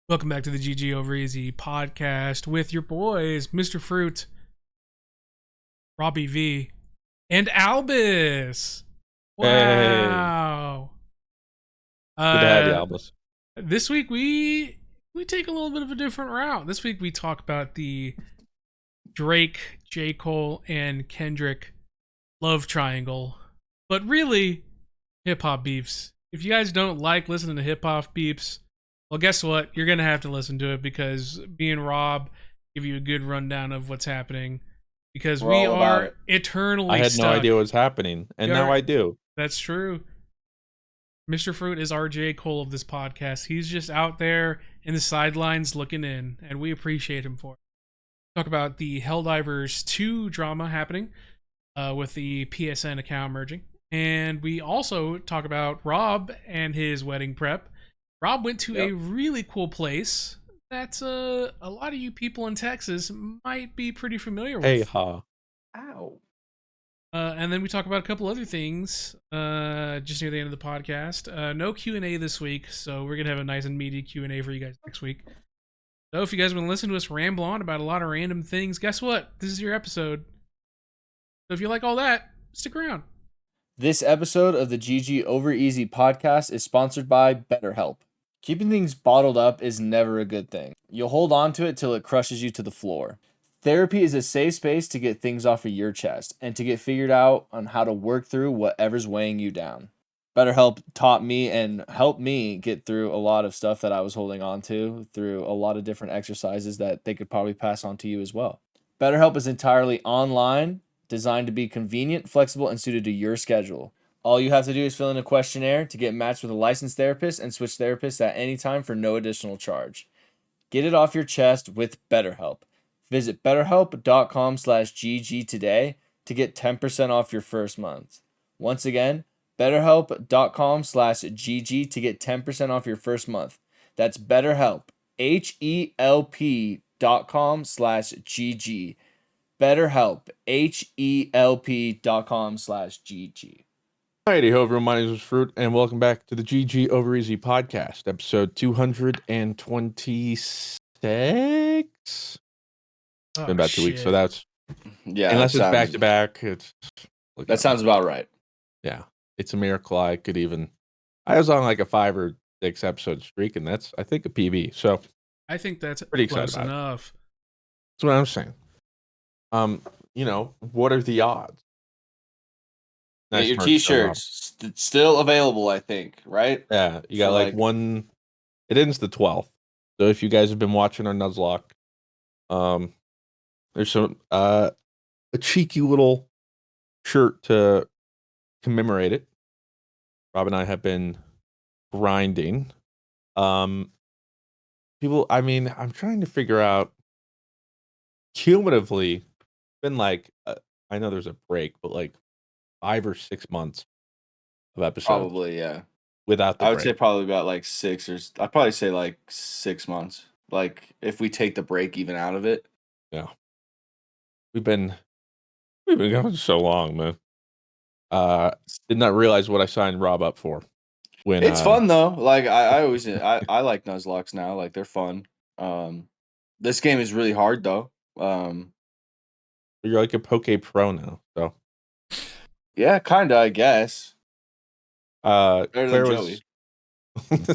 Welcome back to the GG Over Easy podcast with your boys, Mr. Fruit, Robbie V, and Albus. Hey, Wow. good to have you, Uh, Albus. this week we take a little bit of a different route. This week we talk about the Drake, J. Cole, and Kendrick love triangle, but really hip hop beefs. If you guys don't like listening to hip hop beefs, well, guess what? You're gonna have to listen to it because me and Rob give you a good rundown of what's happening because We're we all about are it. I eternally had no stuck. idea what was happening, and now You're- I do. That's true. Mr. Fruit is our J. Cole of this podcast. He's just out there in the sidelines looking in, and we appreciate him for it. Talk about the Helldivers 2 drama happening with the PSN account merging. And we also talk about Rob and his wedding prep. Rob went to a really cool place that a lot of you people in Texas might be pretty familiar Hey with. ha. Ow. And then we talk about a couple other things just near the end of the podcast. No Q&A this week, so we're going to have a nice and meaty Q&A for you guys next week. So if you guys want to listen to us ramble on about a lot of random things, guess what? This is your episode. So if you like all that, stick around. This episode of the GG Over Easy podcast is sponsored by BetterHelp. Keeping things bottled up is never a good thing. You'll hold on to it till it crushes you to the floor. Therapy is a safe space to get things off of your chest and to get figured out on how to work through whatever's weighing you down. BetterHelp taught me and helped me get through a lot of stuff that I was holding on to through a lot of different exercises that they could probably pass on to you as well. BetterHelp is entirely online, designed to be convenient, flexible, and suited to your schedule. All you have to do is fill in a questionnaire to get matched with a licensed therapist and switch therapists at any time for no additional charge. Get it off your chest with BetterHelp. Visit betterhelp.com/GG today to get 10% off your first month. Once again, betterhelp.com/GG to get 10% off your first month. That's BetterHelp, HELP.com/GG. BetterHelp, HELP.com/GG. Alrighty, ho, everyone. My name is Fruit, and welcome back to the GG Over Easy podcast, episode 226. Oh, Been about 2 weeks, so shit. that's Yeah, unless it's back to back. It's That sounds about right. yeah. It's a miracle. I was on like a 5 or 6 episode streak, and that's I think a PB. So I think that's pretty excited close about it. enough. That's what I'm saying. What are the odds? Yeah, your merch, t-shirts still available, I think, right? Yeah, you got For, like one. It ends the 12th. So if you guys have been watching our Nuzlocke, there's some a cheeky little shirt to commemorate it. Rob and I have been grinding. I'm trying to figure out cumulatively. It's been like I know there's a break, but like 5 or 6 months of episodes Probably, yeah. without the I would break. say probably about like I'd probably say like 6 months. Like if we take the break even out of it. Yeah, we've been going so long, man. Did not realize what I signed Rob up for. When It's fun though. Like I always I like Nuzlocks now. Like they're fun. This game is really hard though. You're like a Poke Pro now, so Yeah, kinda, I guess. Better Claire than was. Joey.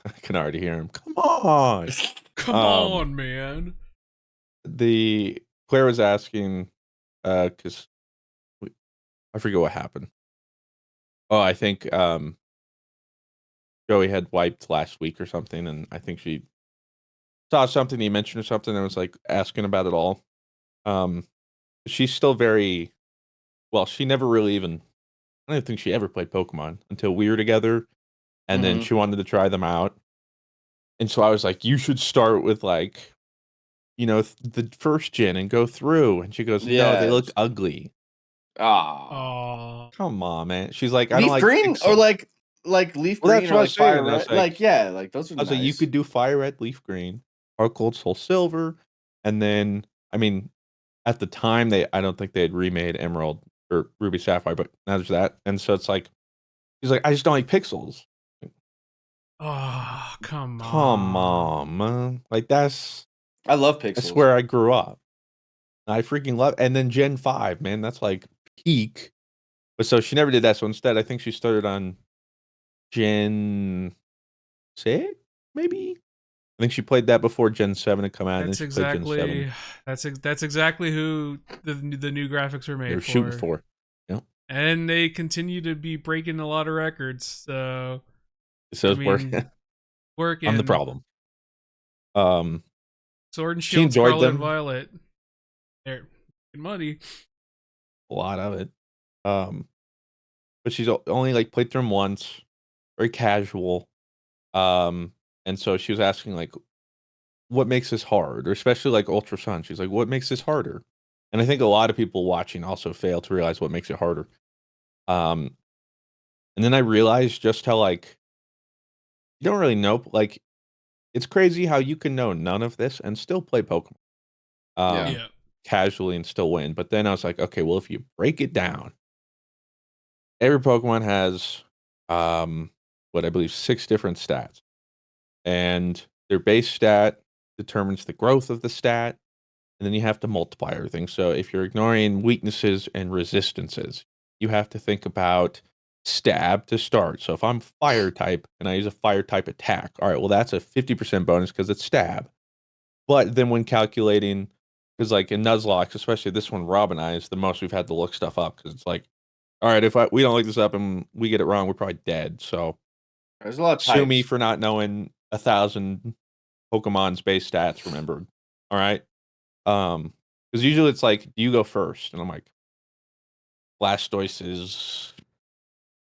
I can already hear him. Come on, Come on, man. the Claire was asking, because I forget what happened. Oh, I think Joey had wiped last week or something, and I think she saw something he mentioned or something, and was like asking about it all. She's still very well. She never really even. I don't think she ever played Pokemon until we were together, and then she wanted to try them out. And so I was like, "You should start with like, the first gen and go through." And she goes, "No, they look ugly." Ah. Come on, man. She's like, "I don't Leaf like green pixel." or like leaf Well, green that's or what I like was saying. fire I was red. like, Like yeah, like those are I was like, you nice. could do fire red, leaf green, or gold, soul silver, and then at the time I don't think they had remade Emerald or Ruby Sapphire, but now there's that, and so it's like, she's like, I just don't like pixels. Oh, come Come on. on, man. Like I love that's pixels. where I grew up. I freaking love, and then Gen 5, man, that's like peak. But so she never did that. So instead, I think she started on Gen 6, maybe. I think she played that before Gen 7 had come out, and then That's she played Gen 7. exactly that's exactly who the new graphics were They made were shooting for. for. Yep. And they continue to be breaking a lot of records. So So I it's working. mean, I'm the working problem. Um, Sword and she Shield, enjoyed Scarlet and them, Violet. They're making money. a lot of it. Um, but she's only like played through them once, very casual. Um, and so she was asking like, what makes this hard, or especially like Ultra Sun. She's like, what makes this harder? And I think a lot of people watching also fail to realize what makes it harder. Um, and then I realized just how like you don't really know. Like it's crazy how you can know none of this and still play Pokemon. Yeah. Yeah. Casually and still win. But then I was like, okay, well, if you break it down, every Pokemon has what I believe 6 different stats. And their base stat determines the growth of the stat, and then you have to multiply everything. So if you're ignoring weaknesses and resistances, you have to think about stab to start. So if I'm fire type and I use a fire type attack, all right, well that's a 50% bonus because it's stab. But then when calculating, because like in Nuzlocke, especially this one, Rob and I is the most we've had to look stuff up because it's like, all right, if we don't look this up and we get it wrong, we're probably dead. So There's a lot of sue me types. for not knowing 1,000 Pokemon's base stats remembered. All right. Because usually it's like, do you go first? And I'm like, Blastoise is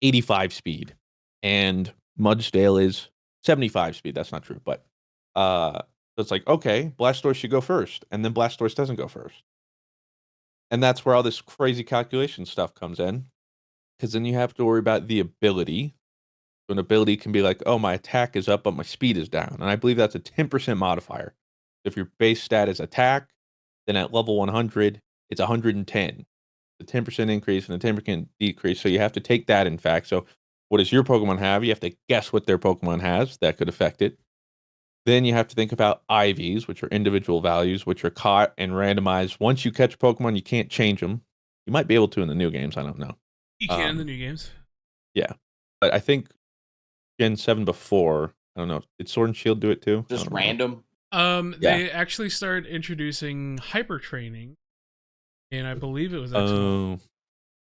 85 speed, and Mudsdale is 75 speed. That's not true, but so it's like, okay, Blastoise should go first, and then Blastoise doesn't go first, and that's where all this crazy calculation stuff comes in, because then you have to worry about the ability. So an ability can be like, oh, my attack is up, but my speed is down, and I believe that's a 10% modifier. If your base stat is attack, then at level 100, it's 110. A 10% increase and a 10% decrease. So you have to take that in fact. So what does your Pokemon have? You have to guess what their Pokemon has that could affect it. Then you have to think about IVs, which are individual values, which are caught and randomized. Once you catch Pokemon, you can't change them. You might be able to in the new games. I don't know. You can in the new games. Yeah, but I think Gen 7 before. I don't know. Did Sword and Shield do it too? I Just don't remember. random. Yeah. They actually started introducing hyper training, and I believe it was X12.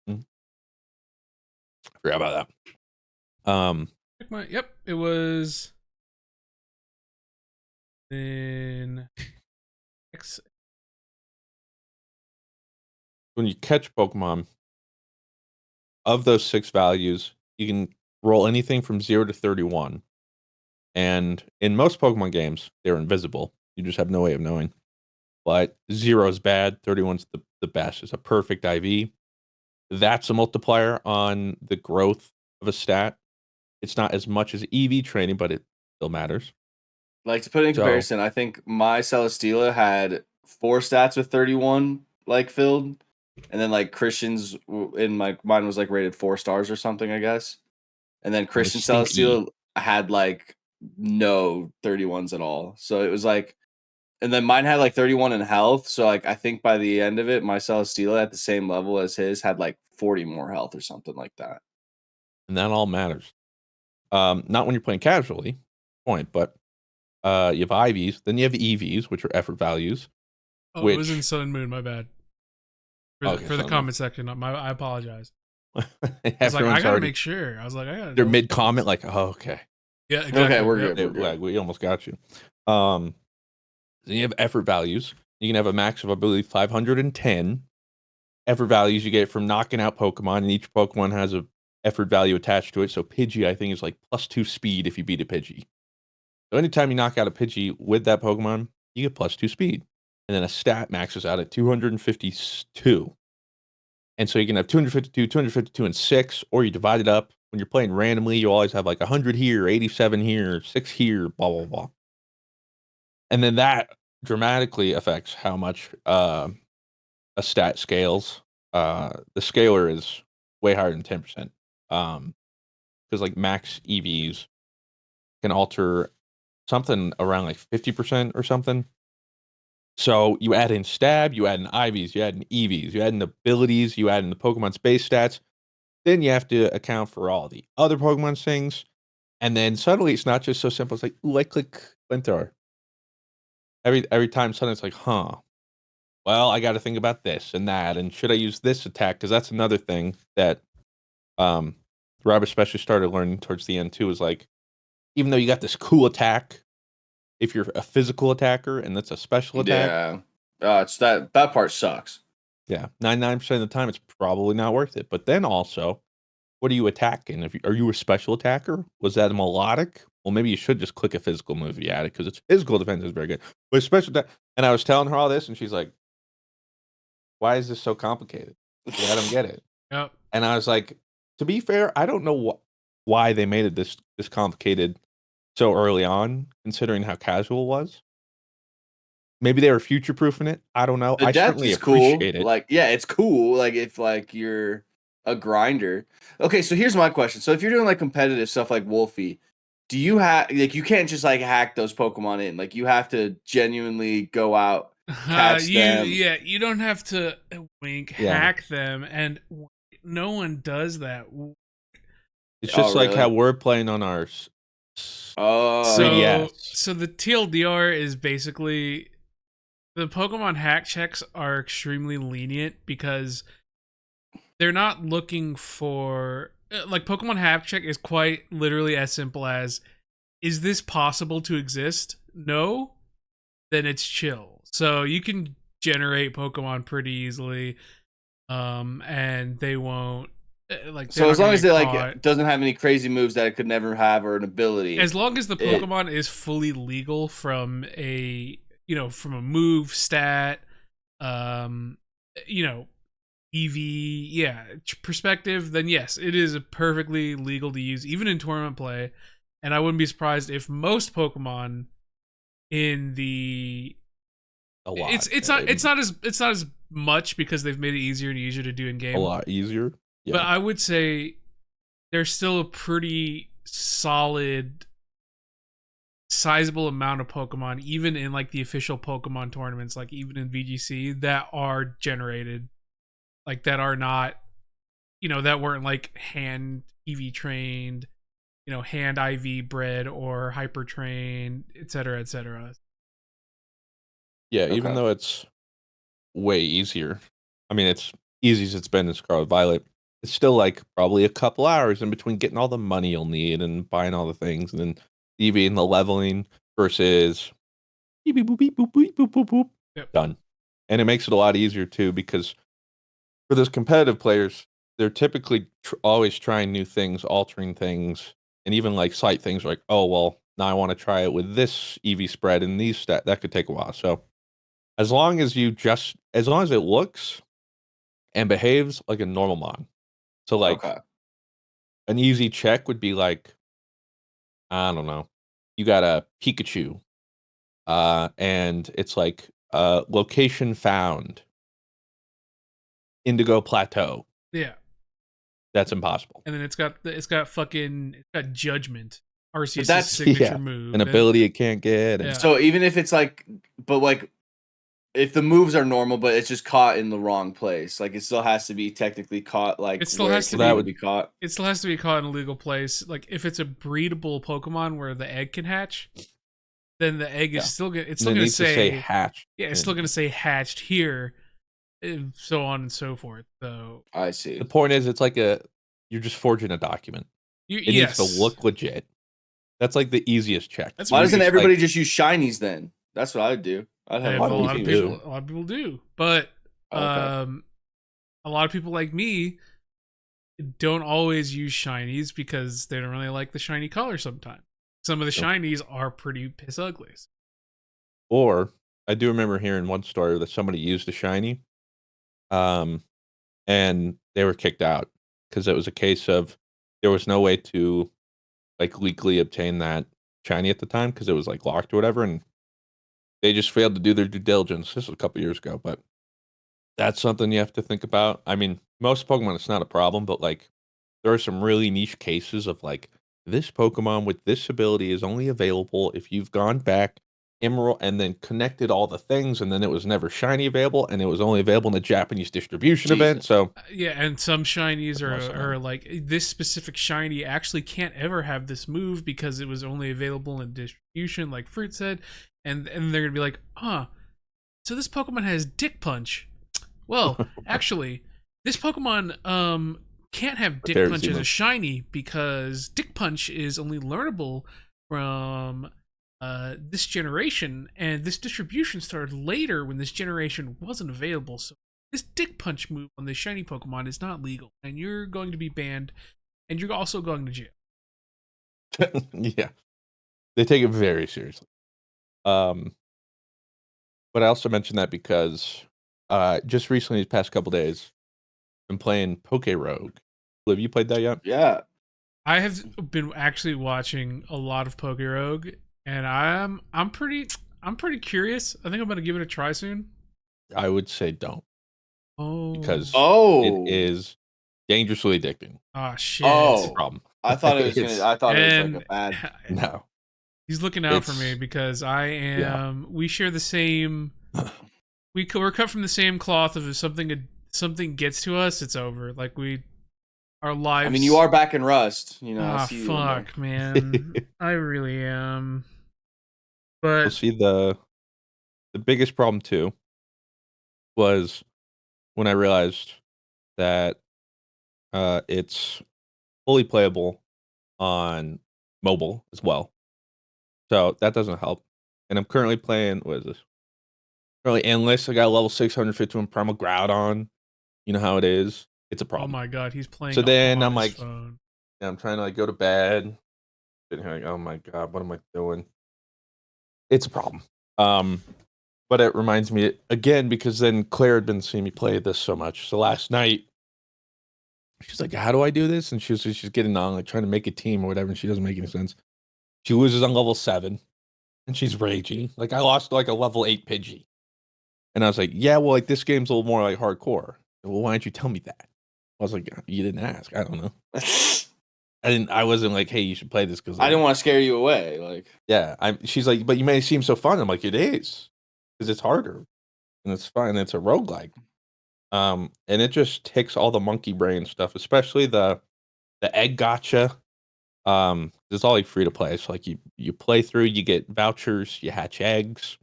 Oh, I forgot about that. Yep, it was in X. When you catch Pokemon, of those 6 values, you can roll anything from 0 to 31. And in most Pokemon games, they're invisible. You just have no way of knowing. But 0 is bad, 31's the best. It's a perfect IV. That's a multiplier on the growth of a stat. It's not as much as EV training, but it still matters. Like to put it in So, comparison, I think my Celesteela had 4 stats with 31 like filled, and then like Christian's in my mine was like rated 4 stars or something, I guess. And then it was Christian stinky. Celesteela had like no 31s at all. So it was like, and then mine had like 31 in health. So like I think by the end of it, my Celesteela at the same level as his had like 40 more health or something like that. And that all matters. Not when you're playing casually, point, but you have IVs, then you have EVs, which are effort values, Oh, it was in which Sun and Moon. My bad. okay, For the so comment section, I apologize. I was like, I everyone's gotta already make sure. I was like, I gotta they're double mid check this. comment like, oh, okay. Yeah, Okay, exactly. we're Yep. good. We're good. We almost got you. Then you have effort values. You can have a max of, I believe, 510 effort values you get from knocking out Pokemon, and each Pokemon has a effort value attached to it. So Pidgey, I think, is like +2 speed if you beat a Pidgey. So anytime you knock out a Pidgey with that Pokemon, you get +2 speed. And then a stat maxes out at 252. And so you can have 252, 252, and 6, or you divide it up. When you're playing randomly, you always have like 100 here, 87 here, 6 here, blah, blah, blah. And then that dramatically affects how much a stat scales. The scaler is way higher than 10%. Because like max EVs can alter something around like 50% or something. So you add in stab, you add in IVs, you add in EVs, you add in abilities, you add in the Pokemon space stats. Then you have to account for all the other Pokemon things. And then suddenly it's not just so simple. It's like, ooh, I click Flamethrower. Every time suddenly it's like, huh. Well, I got to think about this and that. And should I use this attack? Because that's another thing that Rob especially started learning towards the end too, is like, even though you got this cool attack, if you're a physical attacker and that's a special attack, it's that part sucks. yeah, 99% of the time it's probably not worth it. But then also, what are you attacking? Are you a special attacker? Was that a melodic? Well, maybe you should just click a physical move if you add it, because its physical defense is very good. But special attack, and I was telling her all this, and she's like, "Why is this so complicated? I don't get it." Yep. And I was like, to be fair, I don't know why they made it this complicated so early on, considering how casual it was. Maybe they were future proofing it. I don't know. The I depth certainly is cool. appreciate it. Like, yeah, it's cool. Like, if like you're a grinder. Okay, so here's my question. So if you're doing like competitive stuff like Wolfie, do you have like you can't just like hack those Pokemon in? Like you have to genuinely go out, catch them. Yeah, you don't have to hack them, and no one does that. It's just like really? how we're playing on our Oh, 3DS. So the TLDR is basically the Pokemon hack checks are extremely lenient because they're not looking for like Pokemon hack check is quite literally as simple as, is this possible to exist? No, then it's chill. So you can generate Pokemon pretty easily, and they won't like. so as long as it caught. like doesn't have any crazy moves that it could never have or an ability. As long as the Pokemon is fully legal from a from a move stat, EV perspective, then yes, it is perfectly legal to use even in tournament play. And I wouldn't be surprised if most Pokemon in the it's not as much because they've made it easier and easier to do in game. A lot easier. Yeah. But I would say there's still a pretty solid sizable amount of Pokemon, even in like the official Pokemon tournaments, like even in VGC, that are generated, like that are not, that weren't like hand EV trained, hand IV bred or hyper trained, etc., etc. Yeah, even though it's way easier. I mean, it's easy as it's been in Scarlet Violet. It's still like probably a couple hours in between getting all the money you'll need and buying all the things, and then EV and the leveling versus beep, beep, boop, beep, boop, beep, boop, boop, boop. Yep. Done. And it makes it a lot easier too, because for those competitive players, they're typically always trying new things, altering things, and even like slight things like, oh, well, now I want to try it with this EV spread and these stat. That could take a while. So as long as it looks and behaves like a normal mon. So like an easy check would be like, I don't know, you got a Pikachu, and it's like location found, Indigo Plateau. Yeah, that's impossible. And then it's got Judgment, Arceus' signature move, an ability it can't get. And so even if it's like, but like, if the moves are normal, but it's just caught in the wrong place, like it still has to be technically caught. Like it still has to be caught. It still has to be caught in a legal place. Like if it's a breedable Pokemon where the egg can hatch, then the egg is still gonna. It's still going to say hatched. Yeah, it's still going to say hatched here, so on and so forth. So I see. The point is, it's like you're just forging a document. It needs to look legit. That's like the easiest check. Why doesn't everybody just use shinies then? That's what I would do. I'd have a lot of people do, but a lot of people like me don't always use shinies because they don't really like the shiny color sometimes. Some of the shinies are pretty piss uglies. Or I do remember hearing one story that somebody used a shiny, and they were kicked out because it was a case of there was no way to like legally obtain that shiny at the time because it was like locked or whatever, and they just failed to do their due diligence. This was a couple years ago, but that's something you have to think about. I mean, most Pokemon it's not a problem, but like there are some really niche cases of like this Pokemon with this ability is only available if you've gone back Emerald and then connected all the things, and then it was never shiny available, and it was only available in the Japanese distribution event. Jesus. So Yeah, and some shinies Most of are them. like this specific shiny actually can't ever have this move because it was only available in distribution, like Fruit said, and they're gonna be like, so this Pokemon has Dick Punch. Well, actually, this Pokemon can't have Dick Very Punch as a Zemo. shiny because Dick Punch is only learnable from this generation, and this distribution started later when this generation wasn't available. So this Dick Punch move on this shiny Pokemon is not legal, and you're going to be banned, and you're also going to jail. yeah, they take it very seriously. But I also mentioned that because just recently, these past couple days, been playing Poke Rogue. Have you played that yet? Yeah. I have been actually watching a lot of Poke Rogue, and I'm pretty curious. I think I'm gonna give it a try soon. I would say don't, because it Oh. is dangerously addicting. Ah, shit. That's the Oh. problem. I thought it was It's- gonna. I thought it was And like a bad. No. he's looking out for It's- me because I am. Yeah. We share the same. We're cut from the same cloth. If something gets to us, it's over. Like our lives. I mean, you are back in Rust. You know. I Ah, see you in there. fuck, man. I really am. But We'll see the biggest problem too was when I realized that it's fully playable on mobile as well. So that doesn't help. And I'm currently playing, what is this? Currently endless. I got a level 651 Primal Groudon. You know how it is. It's a oh problem. my god, he's playing. So then on I'm his like, phone. I'm trying to like go to bed. Sitting here like, oh my god, what am I doing? It's a problem. But it reminds me again because then Claire had been seeing me play this so much. So last night, she's like, "How do I do this?" And she's getting on like trying to make a team or whatever, and she doesn't make any sense. She loses on level 7, and she's raging. Like I lost like a level 8 Pidgey, and I was like, "Yeah, well, like this game's a little more like hardcore." Well, why didn't you tell me that? I was like, "You didn't ask. I don't know. I wasn't like, hey, you should play this because I didn't want to scare you away. Like. yeah." She's like, "But you may seem so fun." I'm like, "It is because it's harder and it's fun. It's a roguelike." And it just ticks all the monkey brain stuff, especially the egg gotcha. It's all like free to play. So like you play through, you get vouchers, you hatch eggs,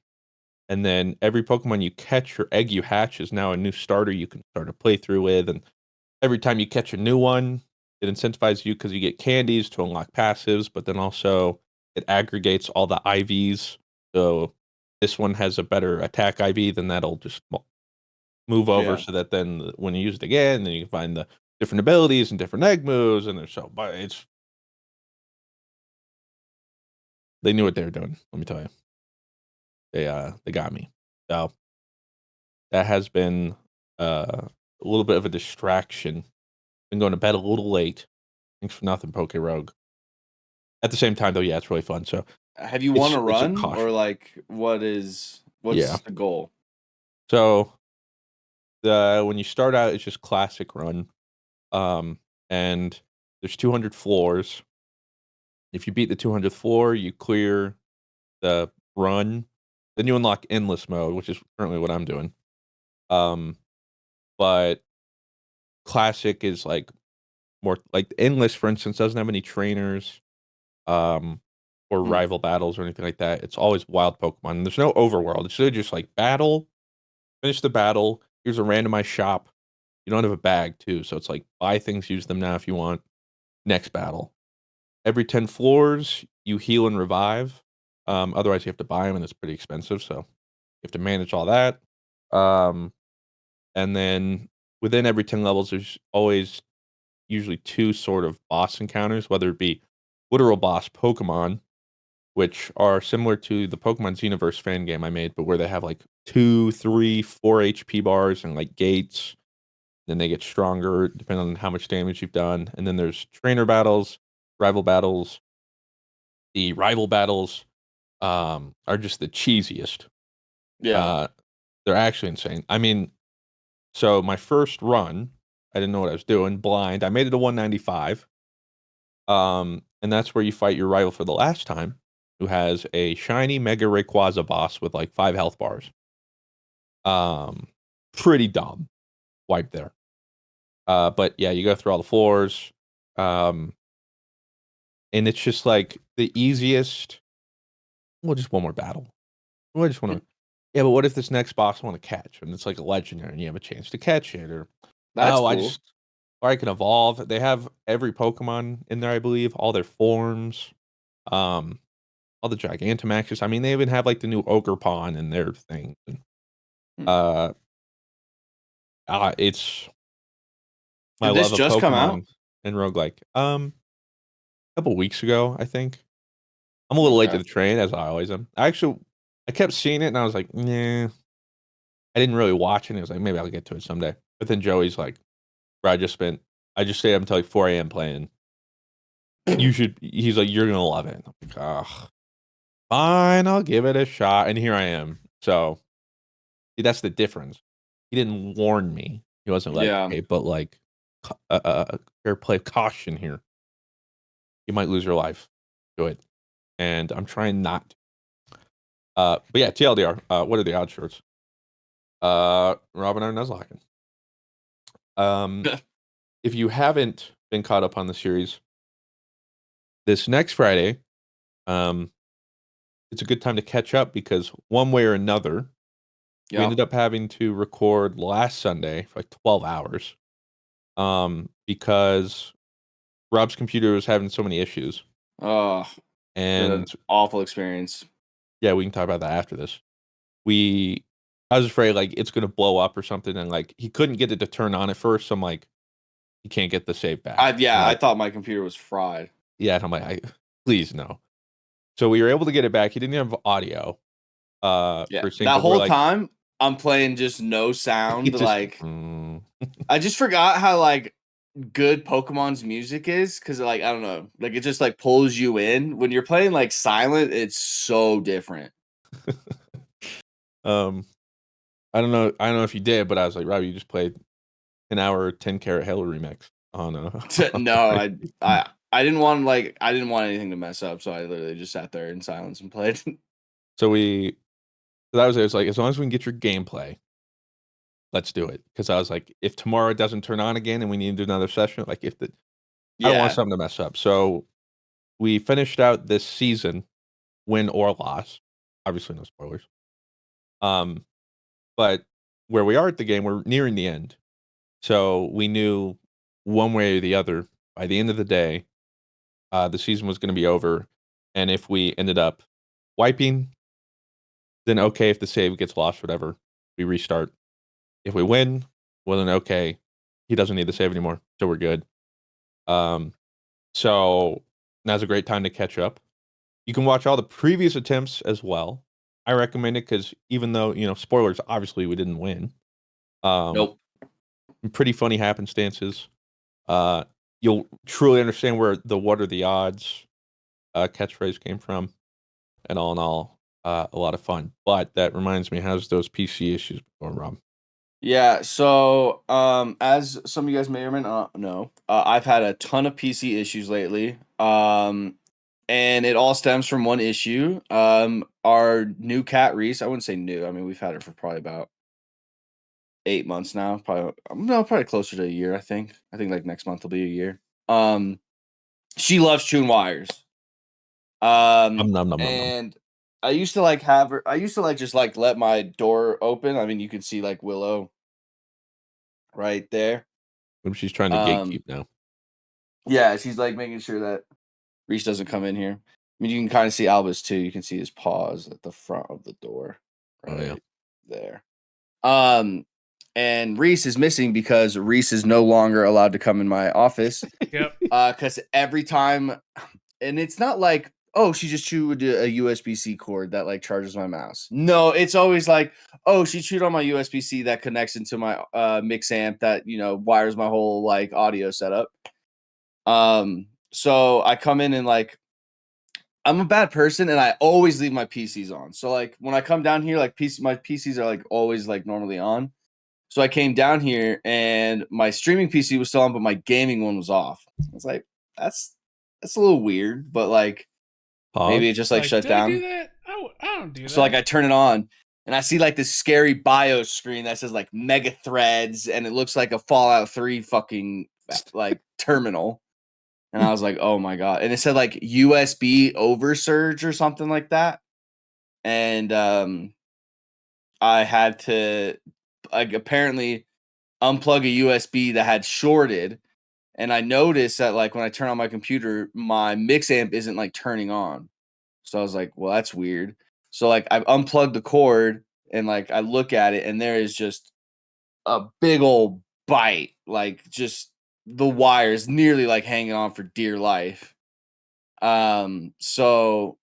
and then every Pokemon you catch or egg you hatch is now a new starter you can start a playthrough with. And every time you catch a new one, it incentivizes you because you get candies to unlock passives, but then also it aggregates all the IVs. So this one has a better attack IV, then that'll just move over Yeah. so that then when you use it again, then you can find the different abilities and different egg moves, and but they knew what they were doing. Let me tell you, they got me. So that has been a little bit of a distraction. Been going to bed a little late. Thanks for nothing, Poke Rogue. At the same time, though, yeah, it's really fun. So Have you won a it's run caution. or like what's Yeah. the goal? So when you start out, it's just classic run, and there's 200 floors. If you beat the 200th floor, you clear the run. Then you unlock endless mode, which is currently what I'm doing. But classic is like more like endless, for instance, doesn't have any trainers, or Hmm. rival battles or anything like that. It's always wild Pokemon. There's no overworld. It's really just like battle, finish the battle. Here's a randomized shop. You don't have a bag too, so it's like buy things, use them now if you want. Next battle. Every 10 floors, you heal and revive. Otherwise, you have to buy them, and it's pretty expensive. So you have to manage all that. And then within every 10 levels, there's always usually 2 sort of boss encounters, whether it be literal boss Pokemon, which are similar to the Pokemon Xenoverse fan game I made, but where they have like 2, 3, 4 HP bars and like gates. Then they get stronger depending on how much damage you've done. And then there's trainer battles, rival battles. The rival battles are just the cheesiest. Yeah. They're actually insane. I mean, so my first run, I didn't know what I was doing, blind. I made it to 195. and that's where you fight your rival for the last time, who has a shiny Mega Rayquaza boss with like 5 health bars. Pretty dumb. Wipe there. But yeah, you go through all the floors. And it's just like the easiest. Well, just one more battle. I just want to. Yeah, but what if this next boss I want to catch, and it's like a legendary, and you have a chance to catch it, or That's I cool. just, or I can evolve. They have every Pokemon in there, I believe, all their forms, all the Gigantamaxes. I mean, they even have like the new Ogerpon in their thing. And, Hmm. it's my Did this love of just come out? Pokemon and roguelike. A couple weeks ago, I think. I'm a little late to Okay. the train, as I always am. I kept seeing it, and I was like, nah. I didn't really watch it. It was like, maybe I'll get to it someday. But then Joey's like, bro, I just stayed up until like 4 a.m. playing. He's like, you're going to love it. I'm like, oh, fine, I'll give it a shot. And here I am. So, see, that's the difference. He didn't warn me. He wasn't like, Yeah. hey, but like, fair play caution here. You might lose your life. Do it. And I'm trying not to. But yeah, TLDR. What are the odd shorts? Rob and I are Nuzlocke. If you haven't been caught up on the series, this next Friday, it's a good time to catch up because one way or another, we ended up having to record last Sunday for like 12 hours, because Rob's computer was having so many issues. Oh, And an awful experience. yeah, we can talk about that after this. I was afraid like it's gonna blow up or something, and like he couldn't get it to turn on at first. So I'm like, he can't get the save back. I thought my computer was fried. Yeah, and I'm like, please no. So we were able to get it back. He didn't have audio. Yeah, For sync, that but we're whole like, time I'm playing just no he sound. just, Like I just forgot how like good Pokemon's music is because like I don't know, like it just like pulls you in when you're playing like silent. It's so different. I don't know. I don't know if you did, but I was like, Rob, you just played an hour 10 Karat Hell remix on No, I didn't want anything to mess up, so I literally just sat there in silence and played. So that was it. It was like, as long as we can get your gameplay, let's do it. Because I was like, if tomorrow it doesn't turn on again and we need to do another session, like I don't want something to mess up. So we finished out this season, win or loss. Obviously, no spoilers. But where we are at the game, we're nearing the end. So we knew one way or the other, by the end of the day, the season was going to be over. And if we ended up wiping, then okay. If the save gets lost, whatever, we restart. If we win, well, then okay. He doesn't need the save anymore. So we're good. So now's a great time to catch up. You can watch all the previous attempts as well. I recommend it because even though, spoilers, obviously we didn't win. Nope. Pretty funny happenstances. You'll truly understand where the "what are the odds" catchphrase came from, and all in all, a lot of fun. But that reminds me, how's those PC issues going, Rob? Yeah, so as some of you guys may or may not know, I've had a ton of PC issues lately. And it all stems from one issue. Our new cat Reese, I wouldn't say new. I mean, we've had her for probably about 8 months now. Probably closer to a year, I think. I think like next month will be a year. She loves chewing wires. Nom, nom, nom, nom, nom. And I used to like have her. I used to like just like let my door open. I mean, you could see like Willow right there. She's trying to gatekeep now. Yeah, she's like making sure that Reese doesn't come in here. I mean, you can kind of see Albus too. You can see his paws at the front of the door, right there. And Reese is missing because Reese is no longer allowed to come in my office. Yep. Because every time, and it's not like, oh, she just chewed a USB-C cord that like charges my mouse. No, it's always like, oh, she chewed on my USB-C that connects into my mix amp that wires my whole like audio setup. So I come in and like I'm a bad person and I always leave my PCs on. So like when I come down here, like my PCs are like always like normally on. So I came down here and my streaming PC was still on, but my gaming one was off. I was like, that's that's a little weird, but like maybe it just like shut did I do down. that? I don't do that. So like I turn it on and I see like this scary BIOS screen that says like mega threads and it looks like a Fallout 3 fucking like terminal. And I was like, oh my God. And it said like USB oversurge or something like that. And I had to like apparently unplug a USB that had shorted. And I noticed that like when I turn on my computer, my mix amp isn't like turning on. So I was like, well, that's weird. So like I unplugged the cord and like I look at it and there is just a big old bite, like just the wires nearly like hanging on for dear life. So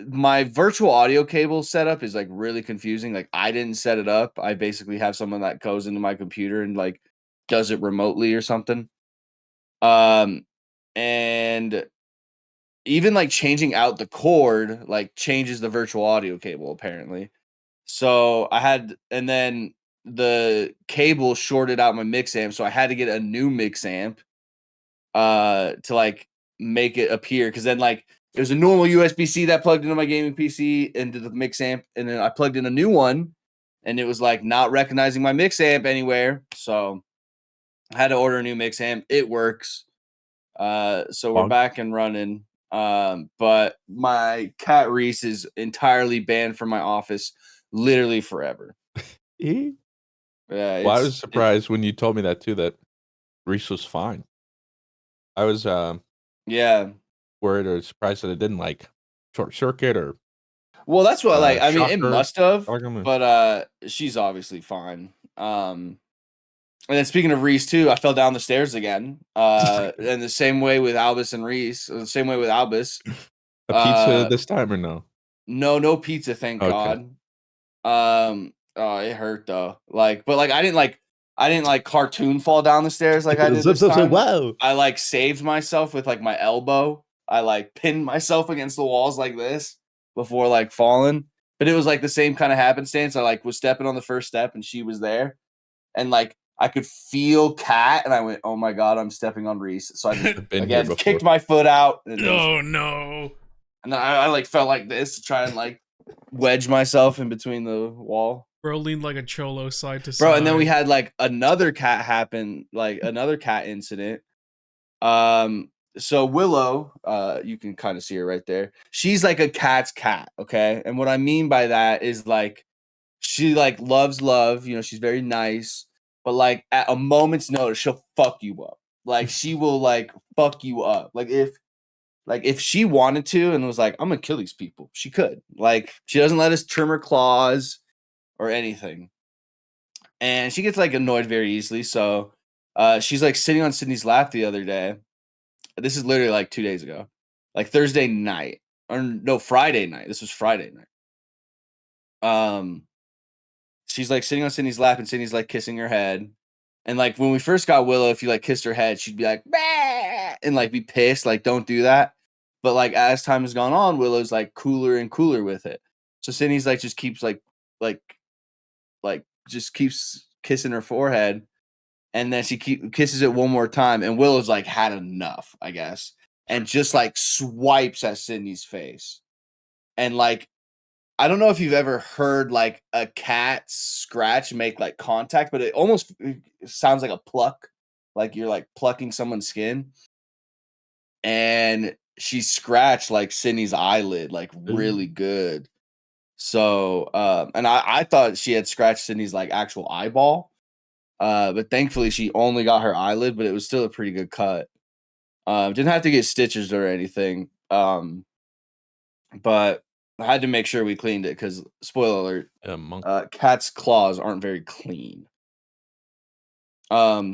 my virtual audio cable setup is like really confusing. Like I didn't set it up. I basically have someone that goes into my computer and like does it remotely or something. And even like changing out the cord like changes the virtual audio cable apparently. So I had and then the cable shorted out my mix amp, so I had to get a new mix amp to like make it appear because then like there's a normal USB-C that plugged into my gaming PC into the mix amp, and then I plugged in a new one and it was like not recognizing my mix amp anywhere. So I had to order a new mix amp. It works. So we're back and running. But my cat Reese is entirely banned from my office literally forever. Yeah, Yeah, well, I was surprised when you told me that too, that Reese was fine. I was yeah. worried or surprised that it didn't like short circuit or Well, that's what like I mean it shocker. must have, Argument. but she's obviously fine. And then speaking of Reese too, I fell down the stairs again. And the same way with Albus and Reese, the same way with Albus. A pizza this time or no? No pizza, thank Okay. God. Oh, it hurt though. Like, but like I didn't like cartoon fall down the stairs like I did this time. Wow. I like saved myself with like my elbow. I like pinned myself against the walls like this before like falling. But it was like the same kind of happenstance. I like was stepping on the first step and she was there. And like I could feel Cat and I went, oh my God, I'm stepping on Reese. So I just again kicked my foot out. And no. And then I like felt like this to try and like wedge myself in between the wall. Bro leaned like a cholo side to side. Bro, and then we had like another cat happen, like another cat incident. So Willow, you can kind of see her right there. She's like a cat's cat, okay? And what I mean by that is like she like loves love, you know, she's very nice, but like at a moment's notice, she'll fuck you up. Like she will like fuck you up. Like if she wanted to and was like, I'm gonna kill these people, she could. Like she doesn't let us trim her claws or anything. And she gets like annoyed very easily. So she's like sitting on Sydney's lap the other day. This is literally like 2 days ago, like Thursday night or no, Friday night. This was Friday night. She's like sitting on Sydney's lap and Sydney's like kissing her head. And like when we first got Willow, if you like kissed her head, she'd be like, bah! And like be pissed, like don't do that. But like as time has gone on, Willow's like cooler and cooler with it. So Sydney's like just keeps like just keeps kissing her forehead, and then she kisses it one more time, and Willow's like had enough, I guess, and just like swipes at Sydney's face. And like I don't know if you've ever heard like a cat scratch make like contact, but it almost sounds like a pluck, like you're like plucking someone's skin. And she scratched like Sydney's eyelid, like really good. So, and I thought she had scratched Sydney's like actual eyeball, but thankfully she only got her eyelid, but it was still a pretty good cut. Didn't have to get stitches or anything, but I had to make sure we cleaned it because, spoiler alert, cat's claws aren't very clean. Yeah.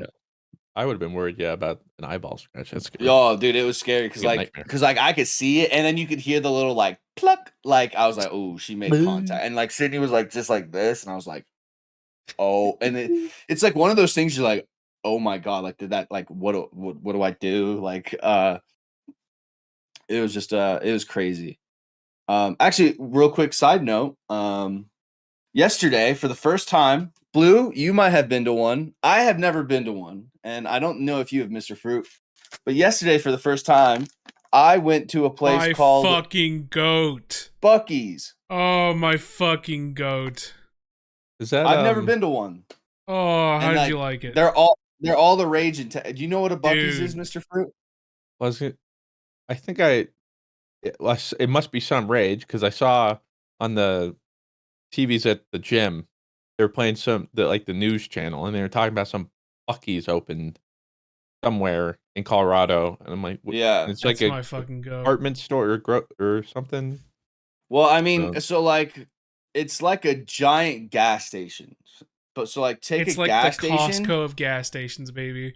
I would have been worried, about an eyeball scratch. That's scary. Oh, dude, it was scary because I could see it, and then you could hear the little like pluck. Like I was like, oh, she made contact, and like Sydney was like just like this, and I was like, oh, and it's like one of those things you're like, oh my God, like did that like what do I do? Like it was just it was crazy. Actually, real quick side note, yesterday for the first time, Blue, you might have been to one. I have never been to one, and I don't know if you have, Mr. Fruit. But yesterday, for the first time, I went to a place My called fucking goat. Buc-ee's. Oh, my fucking goat. Is that? I've never been to one. Oh, how And, did you like it? They're all the rage. Do you know what a Buc-ee's is, Dude. Mr. Fruit? Was it? I think it must be some rage because I saw on the TVs at the gym they were playing the news channel and they were talking about some Buc-ee's opened somewhere in Colorado, and I'm like, Yeah, it's That's like my a fucking goat. apartment store or something. Well, I mean, So- so like it's like a giant gas station. But so like take It's a like gas the station. Costco of gas stations, baby.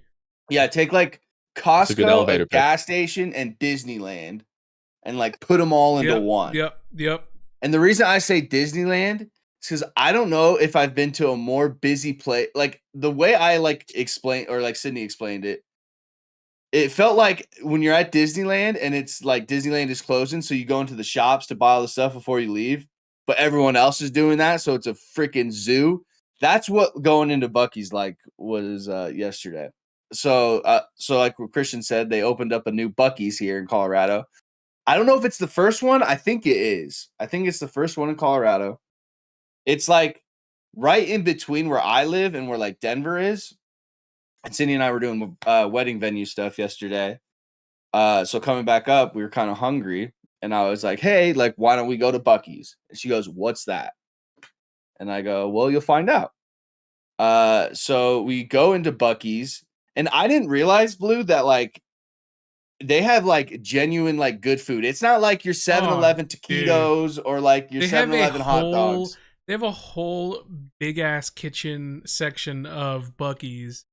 Yeah, take like It's a good Costco, elevator a pitch. gas station, and Disneyland, and like put them all into one. Yep. And the reason I say Disneyland is because I don't know if I've been to a more busy place. Like the way I like explain or like Sydney explained it, it felt like when you're at Disneyland and it's like Disneyland is closing, so you go into the shops to buy all the stuff before you leave, but everyone else is doing that, so it's a freaking zoo. That's what going into Buc-ee's like was yesterday. So like what Christian said, they opened up a new Buc-ee's here in Colorado. I don't know if it's the first one. I think it is. I think it's the first one in Colorado. It's like right in between where I live and where like Denver is. And Cindy and I were doing wedding venue stuff yesterday. So coming back up, we were kind of hungry. And I was like, hey, like, why don't we go to Buc-ee's? And she goes, what's that? And I go, well, you'll find out. So we go into Buc-ee's. And I didn't realize, Blue, that like they have like genuine like good food. It's not like your 7-Eleven taquitos or like your 7-Eleven hot dogs. They have a whole big ass kitchen section of Buc-ee's.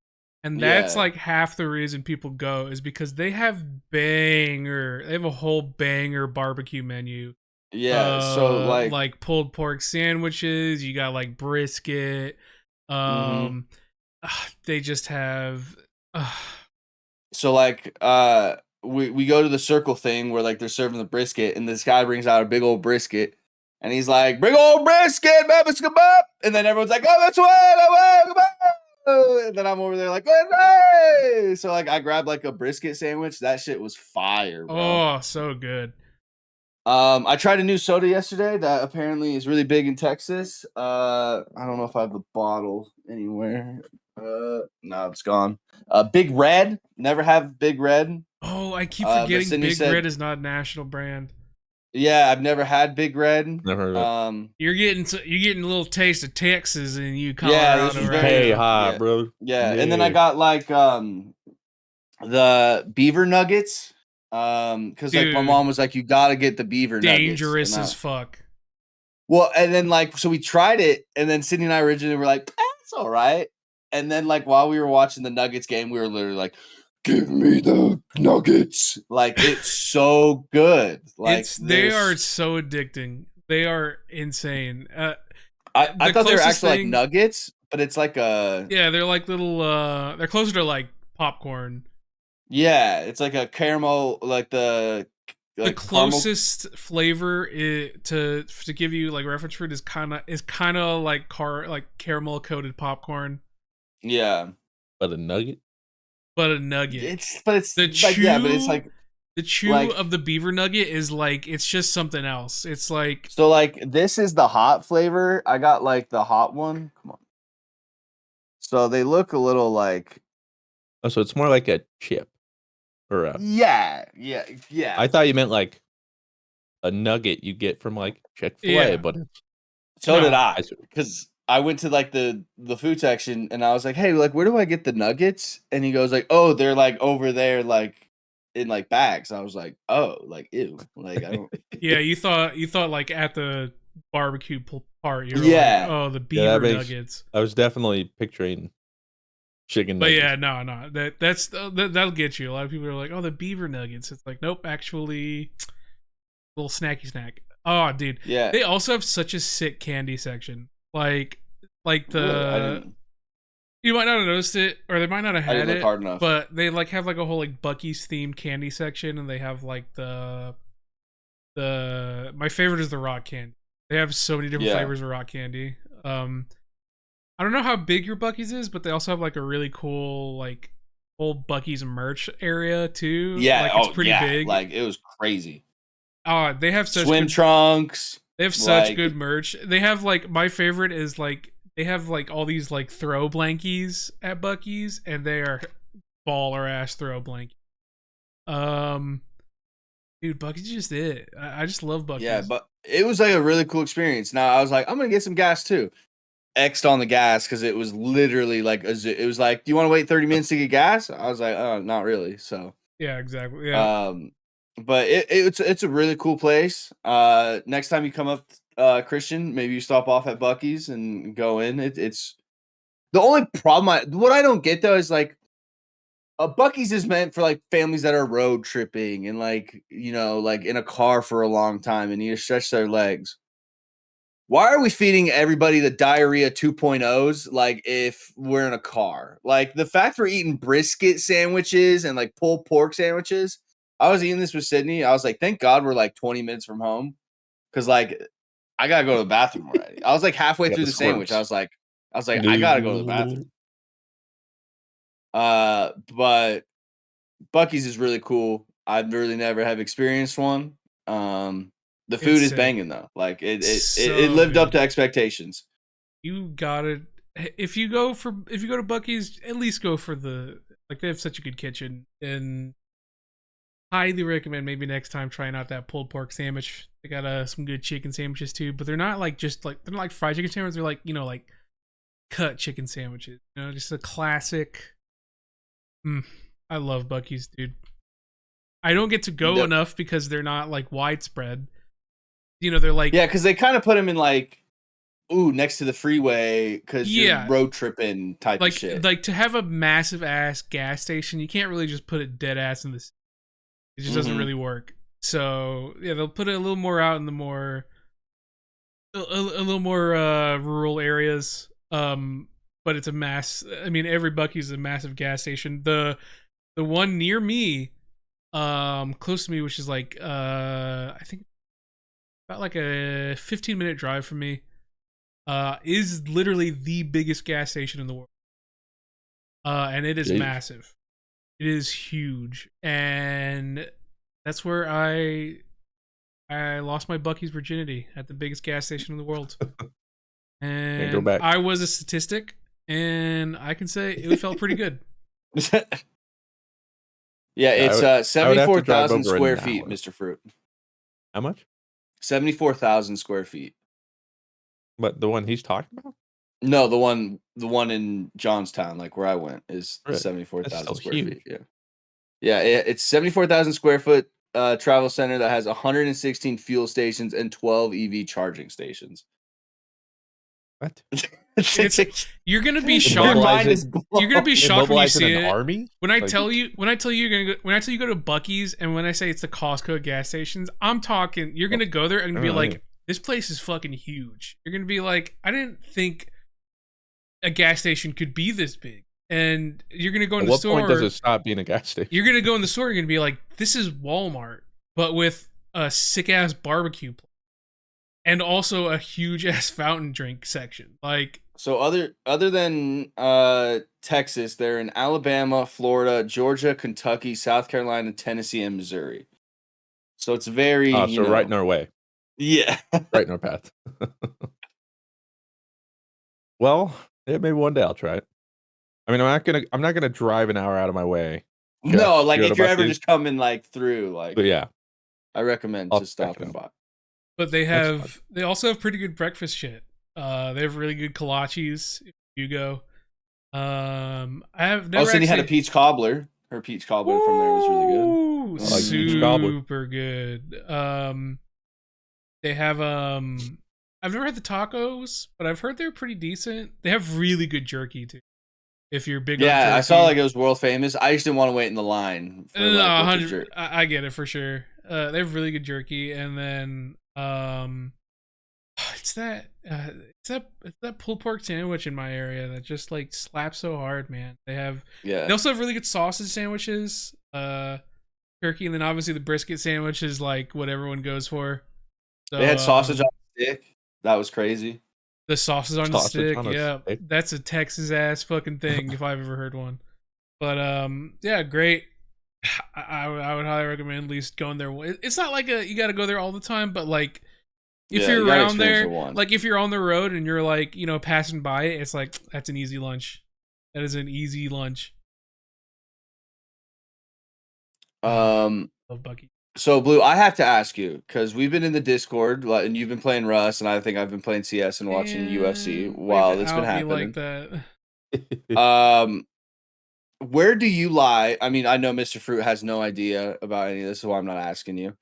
And that's Yeah. like half the reason people go is because they have a whole banger barbecue menu. Yeah, so like pulled pork sandwiches, you got like brisket. They just have so like we go to the circle thing where like they're serving the brisket and this guy brings out a big old brisket and he's like, big old brisket, kebab, and then everyone's like, oh, that's what, and then I'm over there like, hey! So like I grabbed like a brisket sandwich. That shit was fire, bro. oh, so good. I tried a new soda yesterday that apparently is really big in Texas. I don't know if I have the bottle anywhere. No, it's gone. Big Red. Never have Big Red. Oh, I keep forgetting Cindy Big said- Red is not a national brand. Yeah, I've never had Big Red. Never heard of it. You're getting a little taste of Texas and you Yeah, Colorado, this was right? Hey, Yeah. hi, Yeah. bro. Yeah, and then I got like the beaver nuggets. Because like my Dude. mom was like, you gotta get the beaver Dangerous nuggets. as fuck. Well, and then like so we tried it, and then Sydney and I originally were like, it's all right. And then like while we were watching the Nuggets game, we were literally like, give me the nuggets. Like it's so good. Like They are so addicting. They are insane. I the thought they were closest actually like thing- nuggets, but it's like a Yeah, they're like little they're closer to like popcorn. yeah, it's like a caramel, like the The caramel- closest flavor to give you like reference fruit is kind of like caramel coated popcorn, Yeah, But a nugget. but a nugget. it's The like yeah, but it's chew- like The chew like- of the beaver nugget is like it's just something else. It's like so like this is the hot flavor. I got like the hot one. Come on. So they look a little like Oh, so it's more like a chip or a. yeah. I thought you meant like a nugget you get from like Chick-fil-A, Yeah. but it's So No. did I, because I went to like the food section and I was like, hey, like where do I get the nuggets? And he goes like, oh, they're like over there, like in like bags. I was like, oh, like ew, like I don't. yeah, you thought like at the barbecue part, you were Yeah. like, oh, the beaver Yeah, that makes- nuggets. I was definitely picturing chicken But nuggets. yeah, no, that'll get you. A lot of people are like, oh, the beaver nuggets. It's like, nope, actually, little snacky snack. Oh, dude, Yeah. they also have such a sick candy section. Like Really? I the didn't you might not have noticed it, or they might not have I had didn't look it. hard enough. But they like have like a whole like Buc-ee's themed candy section, and they have like the my favorite is the rock candy. They have so many different Yeah. flavors of rock candy. I don't know how big your Buc-ee's is, but they also have like a really cool like whole Bucky's merch area too. Yeah, like it's pretty big. Like it was crazy. They have such Swim good, trunks. They have such like, good merch. They have like my favorite is like they have like all these like throw blankies at Bucky's, and they are baller ass throw blankies. Dude, Bucky's just it. I just love Bucky's. Yeah, but it was like a really cool experience. Now I was like, I'm gonna get some gas too. X'd on the gas because it was literally like it was like, do you want to wait 30 minutes to get gas? I was like, oh, not really. So yeah, exactly. Yeah. But it's a really cool place. Next time you come up, Christian, maybe you stop off at Bucky's and go in. It's the only problem. What I don't get though is like, Bucky's is meant for like families that are road tripping and like, you know, like in a car for a long time and need to stretch their legs. Why are we feeding everybody the diarrhea 2.0s like if we're in a car? Like the fact we're eating brisket sandwiches and like pulled pork sandwiches. I was eating this with Sydney. I was like, thank God we're like 20 minutes from home. Cause like I gotta go to the bathroom already. I was like halfway through the sandwich. I was like, I gotta go to the bathroom. But Bucky's is really cool. I've really never have experienced one. The food is banging though. Like it lived up to expectations. You gotta if you go to Bucky's, at least go for the like they have such a good kitchen, and highly recommend maybe next time trying out that pulled pork sandwich. They got some good chicken sandwiches too, but they're not like they're not like fried chicken sandwiches. They're like, you know, like cut chicken sandwiches. You know, just a classic. I love Bucky's, dude. I don't get to go enough because they're not like widespread. You know, they're like because they kind of put them in like next to the freeway because you're road tripping type of shit. Like to have a massive ass gas station, you can't really just put it dead ass in the city. It just doesn't really work. So yeah, they'll put it a little more out in the more a little more rural areas. But it's a mass. I mean, every Bucky's is a massive gas station. The one near me, close to me, which is like I think about like a 15-minute drive from me, is literally the biggest gas station in the world. And it is massive. It is huge, and that's where I lost my Bucky's virginity, at the biggest gas station in the world. And go back. I was a statistic, and I can say it felt pretty good. Yeah, it's 74,000 square feet, Mr. Fruit. How much? 74,000 square feet. But the one he's talking about? No, the one in Johnstown, like where I went, is 74,000 square feet. Yeah, it's 74,000 square foot travel center that has 116 fuel stations and 12 EV charging stations. What? You're gonna be shocked. You're gonna be shocked when you see it. Army? When I tell you go to Bucky's, and when I say it's the Costco gas stations, I'm talking. You're gonna go there and be like, this place is fucking huge. You're gonna be like, I didn't think a gas station could be this big. And you're gonna go in the store. What point does it stop being a gas station? You're gonna go in the store. You're gonna be like, this is Walmart, but with a sick ass barbecue place. And also a huge ass fountain drink section. Like, so other than Texas, they're in Alabama, Florida, Georgia, Kentucky, South Carolina, Tennessee, and Missouri. So it's very right in our way. Yeah. Right in our path. Well, maybe one day I'll try it. I mean, I'm not gonna drive an hour out of my way. No, like if you're ever just coming like through, like, but yeah, I recommend just stopping by. But they also have pretty good breakfast shit. They have really good kolaches if you go. I have never. Cindy had a peach cobbler. Her peach cobbler from there was really good. Super good. They have I've never had the tacos, but I've heard they're pretty decent. They have really good jerky too. If you're big on jerky. I saw like it was world famous. I just didn't want to wait in the line. For, no, 100. I get it for sure. They have really good jerky, and then it's that pulled pork sandwich in my area that just like slaps so hard, man. They also have really good sausage sandwiches, turkey, and then obviously the brisket sandwich is like what everyone goes for. So, they had sausage on the stick. That was crazy. The sausage on the stick, yeah. That's a Texas ass fucking thing if I've ever heard one. But yeah, great. I would highly recommend at least going there. It's not like you got to go there all the time, but like if Yeah, you're you gotta around experience there, it once. like if you're on the road and you're like passing by it, it's like that's an easy lunch. That is an easy lunch. Um, Love Bucky. so Blue, I have to ask you because we've been in the Discord and you've been playing Rust, and I think I've been playing CS and watching UFC Man, way while to it's been out me like happening. that. Where do you lie? I mean, I know Mr. Fruit has no idea about any of this, so I'm not asking you.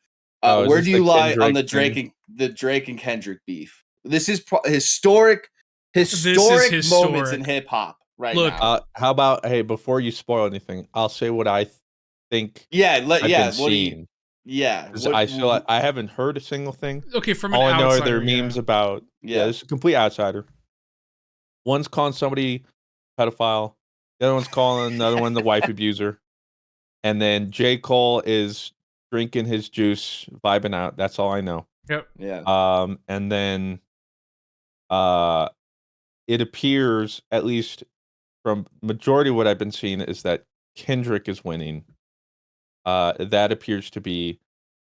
Oh, is Where this do the you lie on Kendrick the Drake and Kendrick beef? This is historic This is moments in historic. hip hop right Look, now. How about, hey, before you spoil anything, I'll say what I think Yeah, I've been what do you? seeing. Yeah, 'Cause I haven't heard a single thing. okay, from an All I know are outsider, there memes yeah. about. Yeah, this is a complete outsider. One's calling somebody pedophile. The other one's calling another one the wife abuser. And then J. Cole is drinking his juice, vibing out. That's all I know. Yep. Yeah. And then it appears, at least from majority of what I've been seeing, is that Kendrick is winning. That appears to be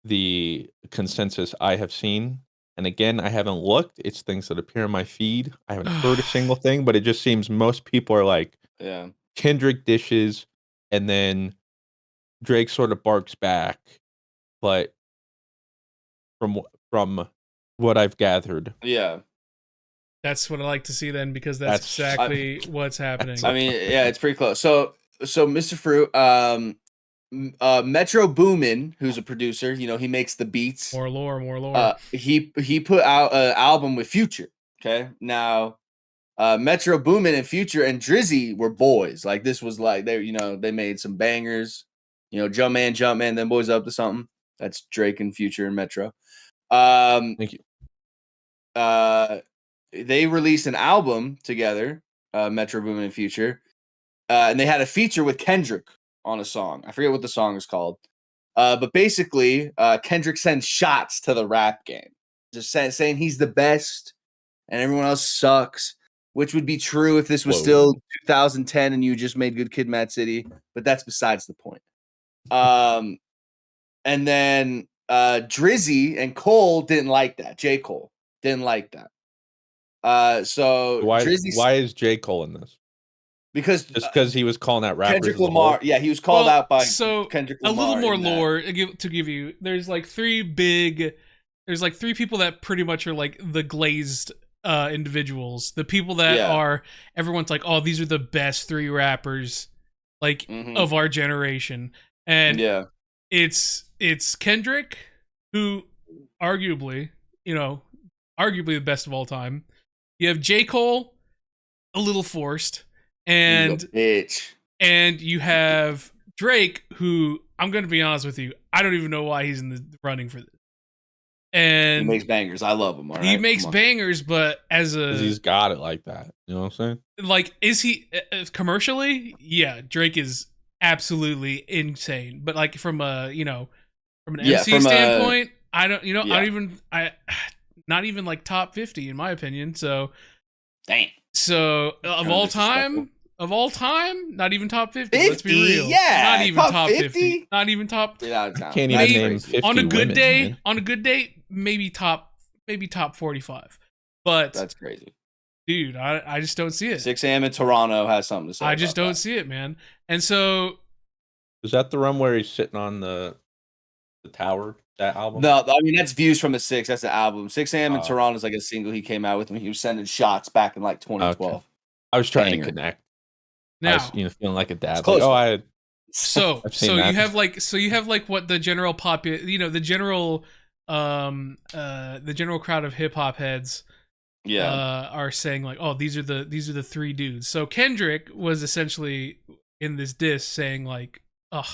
the consensus I have seen. And again, I haven't looked. It's things that appear in my feed. I haven't heard a single thing, but it just seems most people are like, Yeah. Kendrick dishes, and then Drake sort of barks back. But from what I've gathered, Yeah. That's what I like to see then, because that's exactly what's happening. I mean, yeah, it's pretty close. So Mr. Fruit, Metro Boomin, who's a producer, he makes the beats. More lore. He put out an album with Future. Okay, now Metro Boomin and Future and Drizzy were boys. Like this was like they made some bangers. Jumpman, them boys up to something. That's Drake and Future and Metro. Thank you. They released an album together, Metro Boomin and Future, and they had a feature with Kendrick on a song. I forget what the song is called. But basically, Kendrick sends shots to the rap game, just saying he's the best and everyone else sucks, which would be true if this was still 2010 and you just made Good Kid, Mad City. But that's besides the point. And then Drizzy and Cole didn't like that. J. Cole didn't like that. So why is J. Cole in this? Because just because he was calling out rappers. Kendrick Lamar, yeah, he was called out by Kendrick Lamar. A little more lore to give you. There's like three people that pretty much are like the glazed individuals. The people that are everyone's like, oh, these are the best three rappers like of our generation. And it's Kendrick, who arguably the best of all time. You have J. Cole, a little forced, and you have Drake, who I'm going to be honest with you, I don't even know why he's in the running for this. And he makes bangers. I love him. He makes bangers, but he's got it like that. You know what I'm saying? Like, is he commercially? Yeah, Drake is absolutely insane. But like from a from an MC standpoint, I don't not even like top 50 in my opinion. So, dang. So of all time, not even top 50. Let's be real. Yeah, not even top 50. Not even top. Can't even name 50 on a good women, day. Man. On a good day, maybe top 45. But that's crazy, dude. I just don't see it. 6 a.m. in Toronto has something to say. I just don't see it, man. And so, is that the run where he's sitting on the tower? That album? No, I mean that's Views from a 6. That's the album. 6 a.m. in Toronto is like a single he came out with when he was sending shots back in like 2012. Okay. I was trying to connect. Now, I was, feeling like a dad. Like, so you have like what the general the general crowd of hip hop heads are saying, like, oh, these are the three dudes. So Kendrick was essentially in this diss saying like, ugh,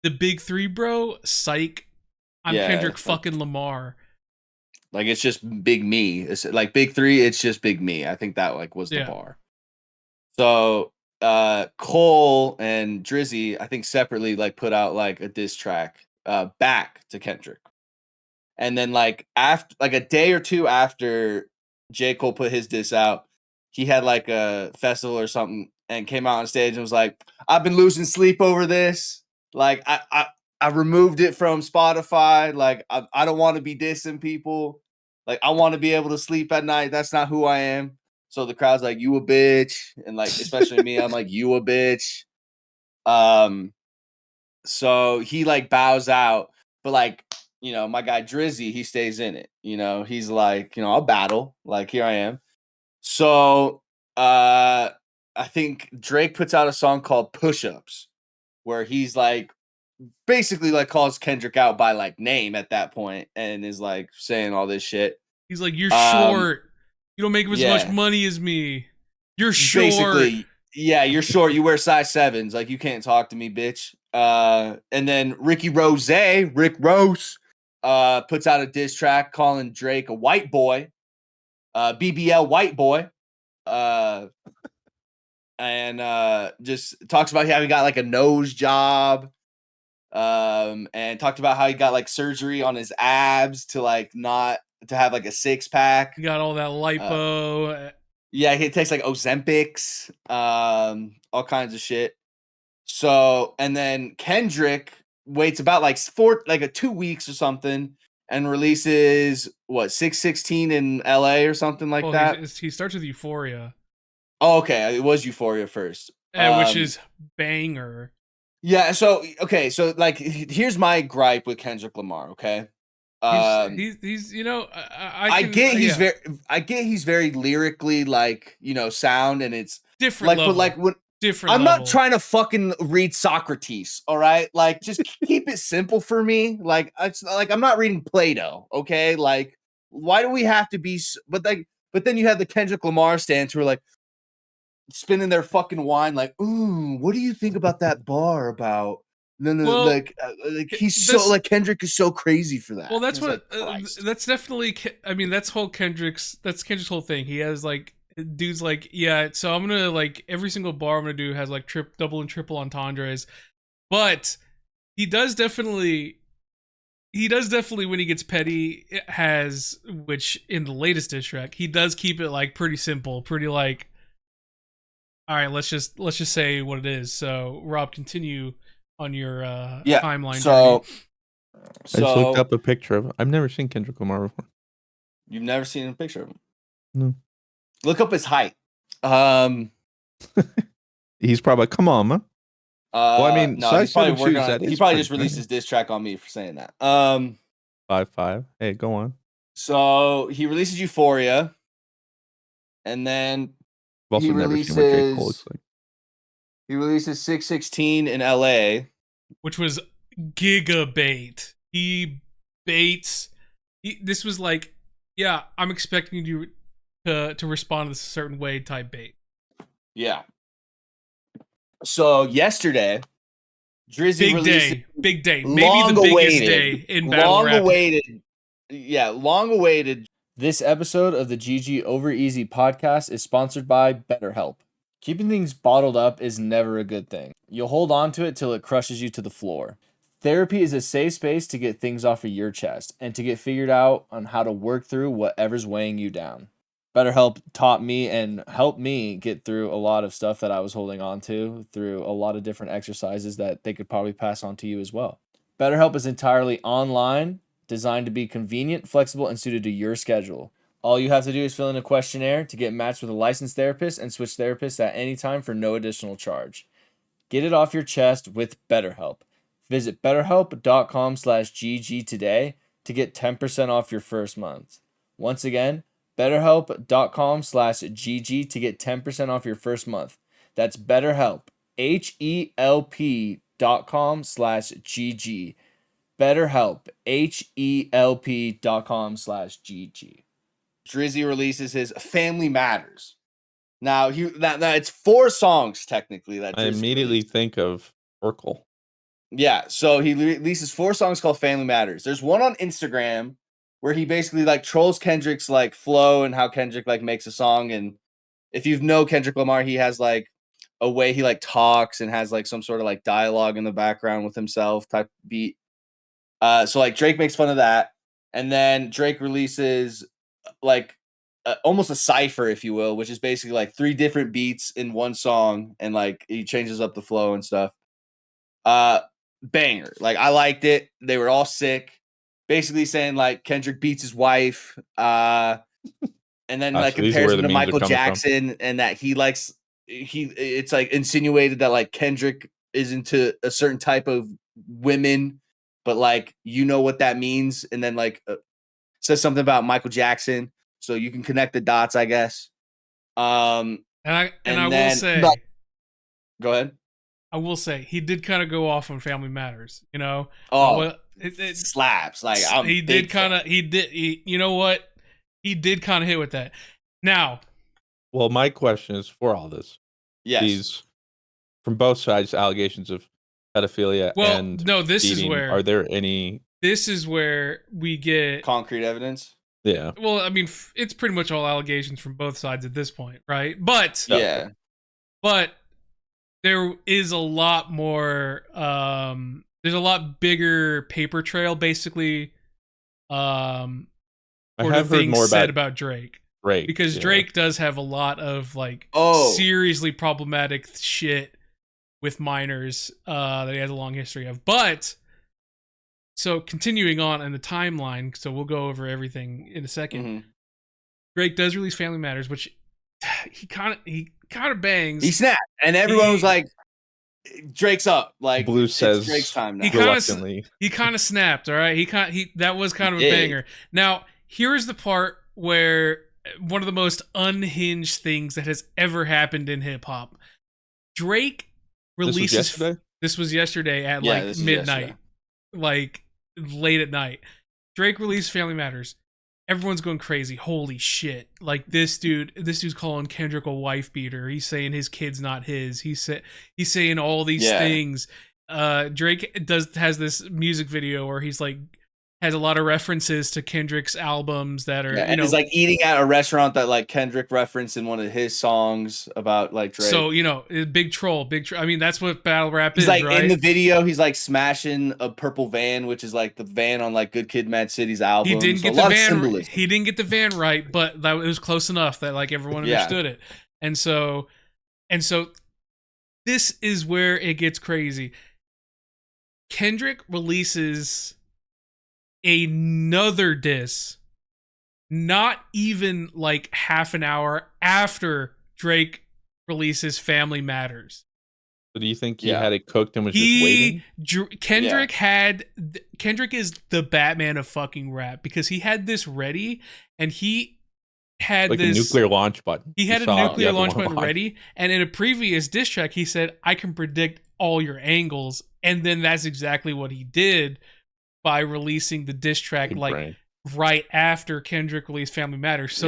the big three, bro, psych. I'm Kendrick fucking Lamar. Like, it's just big me. It's like big three, it's just big me. I think that like was the bar. So Cole and Drizzy, I think separately, like put out like a diss track back to Kendrick. And then like after like a day or two after J. Cole put his diss out, he had like a festival or something and came out on stage and was like, I've been losing sleep over this. Like, I removed it from Spotify. Like, I don't want to be dissing people. Like, I want to be able to sleep at night. That's not who I am. So the crowd's like, you a bitch. And like, especially me, I'm like, you a bitch. So he like bows out, but like, my guy Drizzy, he stays in it. He's like, I'll battle. Like, here I am. So I think Drake puts out a song called Push Ups, where he's like basically like calls Kendrick out by like name at that point and is like saying all this shit. He's like, you're short. You don't make as much yeah. money as me. You're short. Basically, yeah, you're short. You wear size 7s. Like, you can't talk to me, bitch. And then Rick Rose, puts out a diss track calling Drake a white boy, BBL white boy, and just talks about how he got like a nose job, and talked about how he got like surgery on his abs to like not to have like a 6-pack. He got all that lipo. Yeah, he takes like Ozempics, all kinds of shit. So, and then Kendrick waits about like 2 weeks or something and releases 616 in LA or something like that. He starts with Euphoria. Oh, okay, it was Euphoria first, which is banger. Yeah. So okay, so like here's my gripe with Kendrick Lamar. Okay. He's I get he's very lyrically like sound, and it's different like level. But like when different I'm level. not trying to fucking read Socrates, all right? Like, just keep it simple for me. Like, it's like I'm not reading Plato, okay? Like, why do we have to be? But then you have the Kendrick Lamar stance who are like spinning their fucking wine, like, ooh, what do you think about that bar about? No, like he's so like Kendrick is so crazy for that. Well, that's what like, that's definitely. I mean, that's Kendrick's whole thing. He has like. Dude's like, yeah, so I'm gonna like every single bar I'm gonna do has like double and triple entendres, but he does definitely when he gets petty has, which in the latest diss track he does keep it like pretty simple, pretty like, all right, let's just say what it is. So Rob, continue on your timeline. So I just looked up a picture of him. I've never seen Kendrick Lamar before. You've never seen a picture of him? No. Look up his height. He's probably come on, man. Well, I mean, no, he's probably working on. He probably just released his diss track on me for saying that. 5'5". Hey, go on. So he releases Euphoria, and then I've also never seen what J. Cole looks like. He releases 616 in LA, which was gigabait. He baits. This was like, yeah, I'm expecting you to respond this a certain way type bait. Yeah. So yesterday, Drizzy released big day, maybe the biggest day in battle rap. Long awaited. This episode of the GG Over Easy podcast is sponsored by BetterHelp. Keeping things bottled up is never a good thing. You'll hold on to it till it crushes you to the floor. Therapy is a safe space to get things off of your chest and to get figured out on how to work through whatever's weighing you down. BetterHelp taught me and helped me get through a lot of stuff that I was holding on to through a lot of different exercises that they could probably pass on to you as well. BetterHelp is entirely online, designed to be convenient, flexible, and suited to your schedule. All you have to do is fill in a questionnaire to get matched with a licensed therapist and switch therapists at any time for no additional charge. Get it off your chest with BetterHelp. Visit betterhelp.com/GG today to get 10% off your first month. Once again, betterhelp.com/GG to get 10% off your first month. That's BetterHelp, HELP.com/GG. BetterHelp, HELP.com/GG. Drizzy releases his Family Matters. Now, it's 4 songs technically that I immediately think of Urkel. Yeah, so he releases 4 songs called Family Matters. There's one on Instagram where he basically like trolls Kendrick's like flow and how Kendrick like makes a song. And if you know Kendrick Lamar, he has like a way he like talks and has like some sort of like dialogue in the background with himself type beat. So like Drake makes fun of that, and then Drake releases like almost a cipher, if you will, which is basically like 3 different beats in one song, and like he changes up the flow and stuff. Banger. Like I liked it. They were all sick. Basically saying like Kendrick beats his wife. And then like So these are compares where him the to memes are Michael coming from. Jackson, and that it's like insinuated that like Kendrick is into a certain type of women, but like you know what that means, and then like says something about Michael Jackson, so you can connect the dots, I guess. And I then, will say, go ahead. I will say he did kind of go off on Family Matters. You know, It slaps. Like you know what? He did kind of hit with that. Now, well, my question is for all this. Yes. These from both sides allegations of pedophilia and no, this beating, is where are there any? This is where we get concrete evidence. Yeah. Well, I mean, it's pretty much all allegations from both sides at this point, right? But yeah, but there is a lot more. There's a lot bigger paper trail, basically. I have heard more about Drake. Drake, because Drake does have a lot of like seriously problematic shit with minors that he has a long history of. But so continuing on in the timeline, so we'll go over everything in a second. Mm-hmm. Drake does release Family Matters, which he kind of bangs. He snapped, and everyone was like, "Drake's up." Like Blue says, Drake's time now. He kind of snapped. All right, that was kind of a banger. Now here's the part where one of the most unhinged things that has ever happened in hip hop. Drake releases. This was yesterday at like midnight, like late at night. Drake released Family Matters. Everyone's going crazy. Holy shit! Like this dude's calling Kendrick a wife beater. He's saying his kid's not his. He's saying all these things. Drake has this music video where he's like has a lot of references to Kendrick's albums that are and he's like eating at a restaurant that like Kendrick referenced in one of his songs about like Drake. So big troll. I mean, that's what battle rap is. He's like right? in the video, he's like smashing a purple van, which is like the van on like Good Kid, Mad City's album. He didn't get the van. He didn't get the van right, but it was close enough that like everyone understood it. And so, this is where it gets crazy. Kendrick releases another diss not even like half an hour after Drake releases Family Matters. So do you think he had it cooked and was just waiting? Kendrick is the Batman of fucking rap because he had this ready and he had like this a nuclear launch button. He had a nuclear launch button ready, and in a previous diss track he said, "I can predict all your angles," and then that's exactly what he did by releasing the diss track right after Kendrick released Family Matters.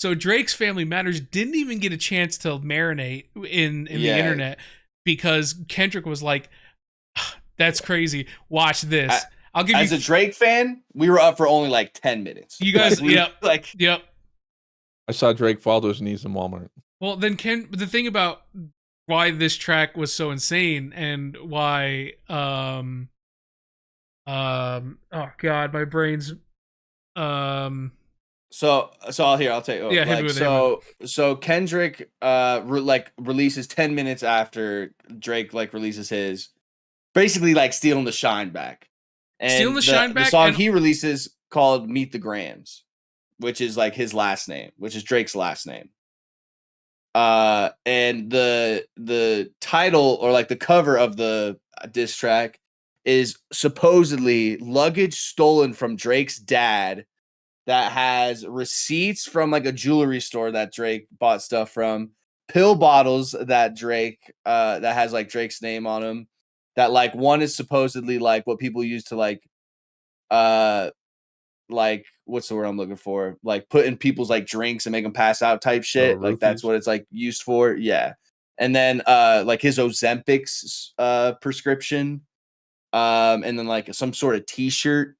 So Drake's Family Matters didn't even get a chance to marinate in the internet because Kendrick was like, "That's crazy. Watch this." I'll give as a Drake fan, we were up for only like 10 minutes. You guys, yep. I saw Drake fall to his knees in Walmart. Well, then the thing about why this track was so insane and why oh god, my brain's so I'll tell you. Yeah, like, so Kendrick releases 10 minutes after Drake like releases his, basically like stealing the shine back. And the song he releases called Meet the Grams, which is like his last name, which is Drake's last name. And the title or like the cover of the diss track is supposedly luggage stolen from Drake's dad that has receipts from like a jewelry store that Drake bought stuff from, pill bottles that Drake that has like Drake's name on them, that like one is supposedly like what people use to like what's the word I'm looking for? Like put in people's like drinks and make them pass out type shit. Like that's what it's like used for. Yeah. And then like his Ozempic's prescription. And then like some sort of t-shirt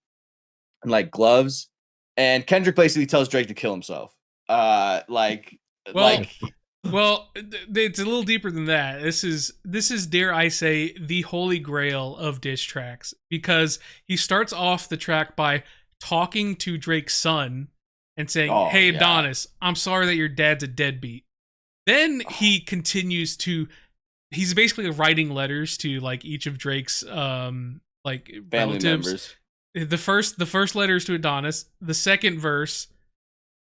and like gloves. And Kendrick basically tells Drake to kill himself. Well, it's a little deeper than that. This is dare I say the holy grail of diss tracks, because he starts off the track by talking to Drake's son and saying, Oh, "Hey yeah. Adonis, I'm sorry that your dad's a deadbeat." Then he continues to. He's basically writing letters to like each of Drake's like Family relatives. members. The first letter is to Adonis. The second verse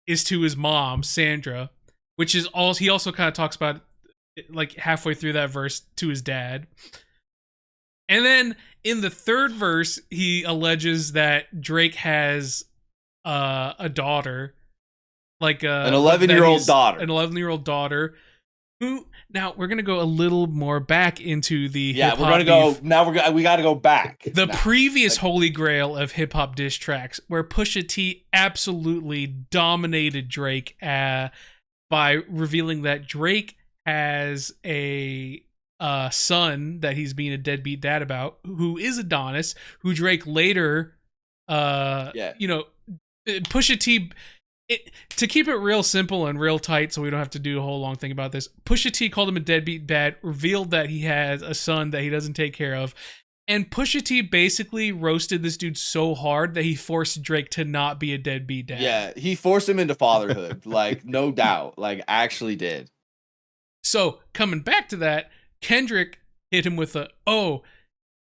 is to his mom, Sandra, which is all he also kind of talks about like halfway through that verse to his dad. And then in the third verse, he alleges that Drake has a daughter, like An 11-year-old daughter. An 11-year-old daughter. Who now we're gonna go a little more back into the hip-hop we're gonna go beef. now. We got to go back. The now. previous holy grail of hip hop diss tracks, where Pusha T absolutely dominated Drake by revealing that Drake has a son that he's being a deadbeat dad about, who is Adonis, who Drake later, Pusha T. To keep it real simple and real tight, so we don't have to do a whole long thing about this, Pusha T called him a deadbeat dad, revealed that he has a son that he doesn't take care of, and Pusha T basically roasted this dude so hard that he forced Drake to not be a deadbeat dad. Yeah, he forced him into fatherhood, like no doubt, like actually did. So coming back to that, Kendrick hit him with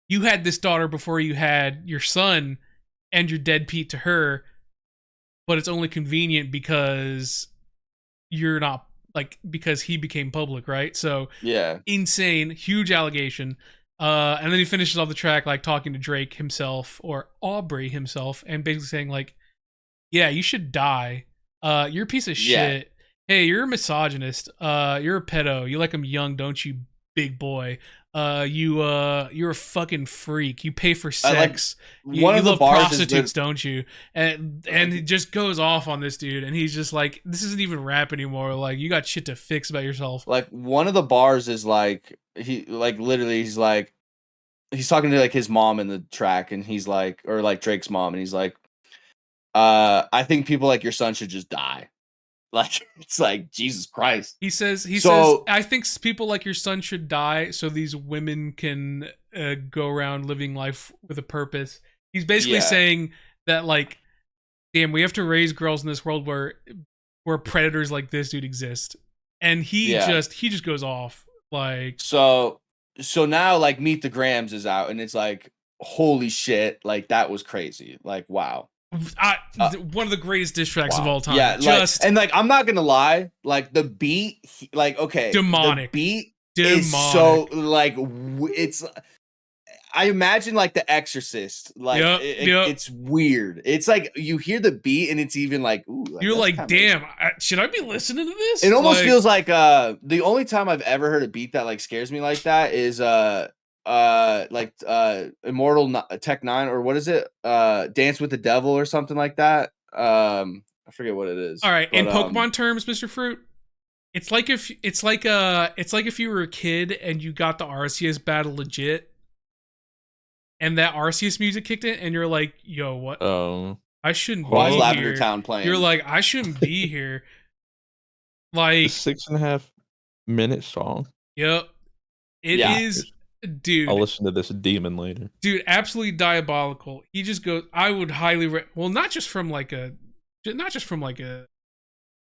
you had this daughter before you had your son, and you're deadbeat to her. But it's only convenient because you're not because he became public, right? So yeah, insane, huge allegation. And then he finishes off the track like talking to Drake himself or Aubrey himself, and basically saying like, "Yeah, you should die. You're a piece of shit. Hey, you're a misogynist. You're a pedo. You like them young, don't you, big boy? You're a fucking freak. You pay for sex. You love prostitutes, don't you?" And he just goes off on this dude, and he's just like, "This isn't even rap anymore. Like, you got shit to fix about yourself." Like one of the bars is like he's talking to like his mom in the track, and he's like, or like Drake's mom, and he's like, I think people like your son should just die. Like, it's like, Jesus Christ. He says, I think people like your son should die so these women can go around living life with a purpose. He's basically saying that, like, damn, we have to raise girls in this world where predators like this dude exist. And he just goes off. Like, so now, like, Meet the Grams is out, and it's like, holy shit, like, that was crazy. Like, wow. One of the greatest diss tracks of all time. Yeah, I'm not gonna lie, like the beat, demonic. The beat is so like it's. I imagine like The Exorcist, like it's weird. It's like you hear the beat and it's even like, ooh, like, you're like, damn, should I be listening to this? It almost feels like the only time I've ever heard a beat that like scares me like that is Immortal Tech 9, or what is it? Dance with the Devil or something like that. I forget what it is. All right, in Pokemon terms, Mr. Fruit, it's like if you were a kid and you got the Arceus battle legit, and that Arceus music kicked in, and you're like, yo, what? I shouldn't be here. Lavender Town playing? You're like, I shouldn't be here. Like, 6.5 minute song. Yep. It is. Dude, I'll listen to this demon later. Dude, absolutely diabolical. He just goes. I would highly, not just from like a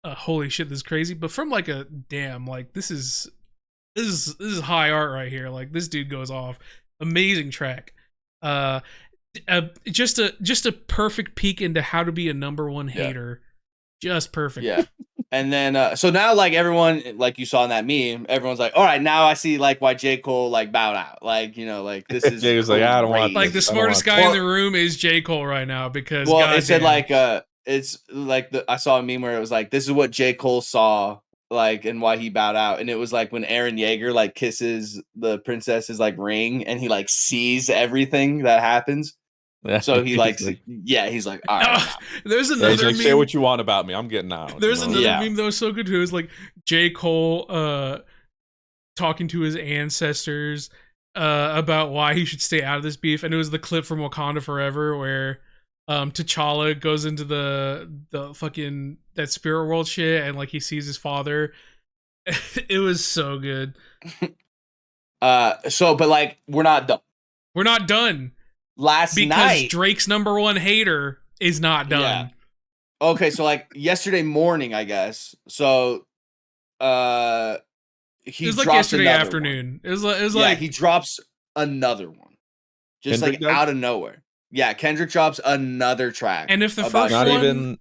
holy shit, this is crazy, but from like a damn, like this is high art right here. Like this dude goes off. Amazing track. Just a perfect peek into how to be a number one hater. Just perfect. Yeah. And then, so now, like, everyone, like you saw in that meme, everyone's like, all right, now I see, like, why J. Cole, like, bowed out. Like, you know, like, this is... Jay was like, I don't want... Like, the smartest guy in the room is J. Cole right now, because... Well, it said, like, it's, like, I saw a meme where it was, like, this is what J. Cole saw, like, and why he bowed out. And it was, like, when Eren Yeager, like, kisses the princess's, like, ring, and he, like, sees everything that happens. So he he's like, all right. There's another meme. Say what you want about me. I'm getting out. There's another meme that was so good too. It was like J. Cole talking to his ancestors about why he should stay out of this beef, and it was the clip from Wakanda Forever where T'Challa goes into the fucking that spirit world shit, and like he sees his father. It was so good. But like we're not done. We're not done. Because Drake's number one hater is not done. Okay, so like yesterday morning, I guess. So, he It was like dropped yesterday another afternoon. one. It was Yeah, like he drops another one, just Kendrick like does? out of nowhere. Yeah, Kendrick drops another track. And if the about first Not one- even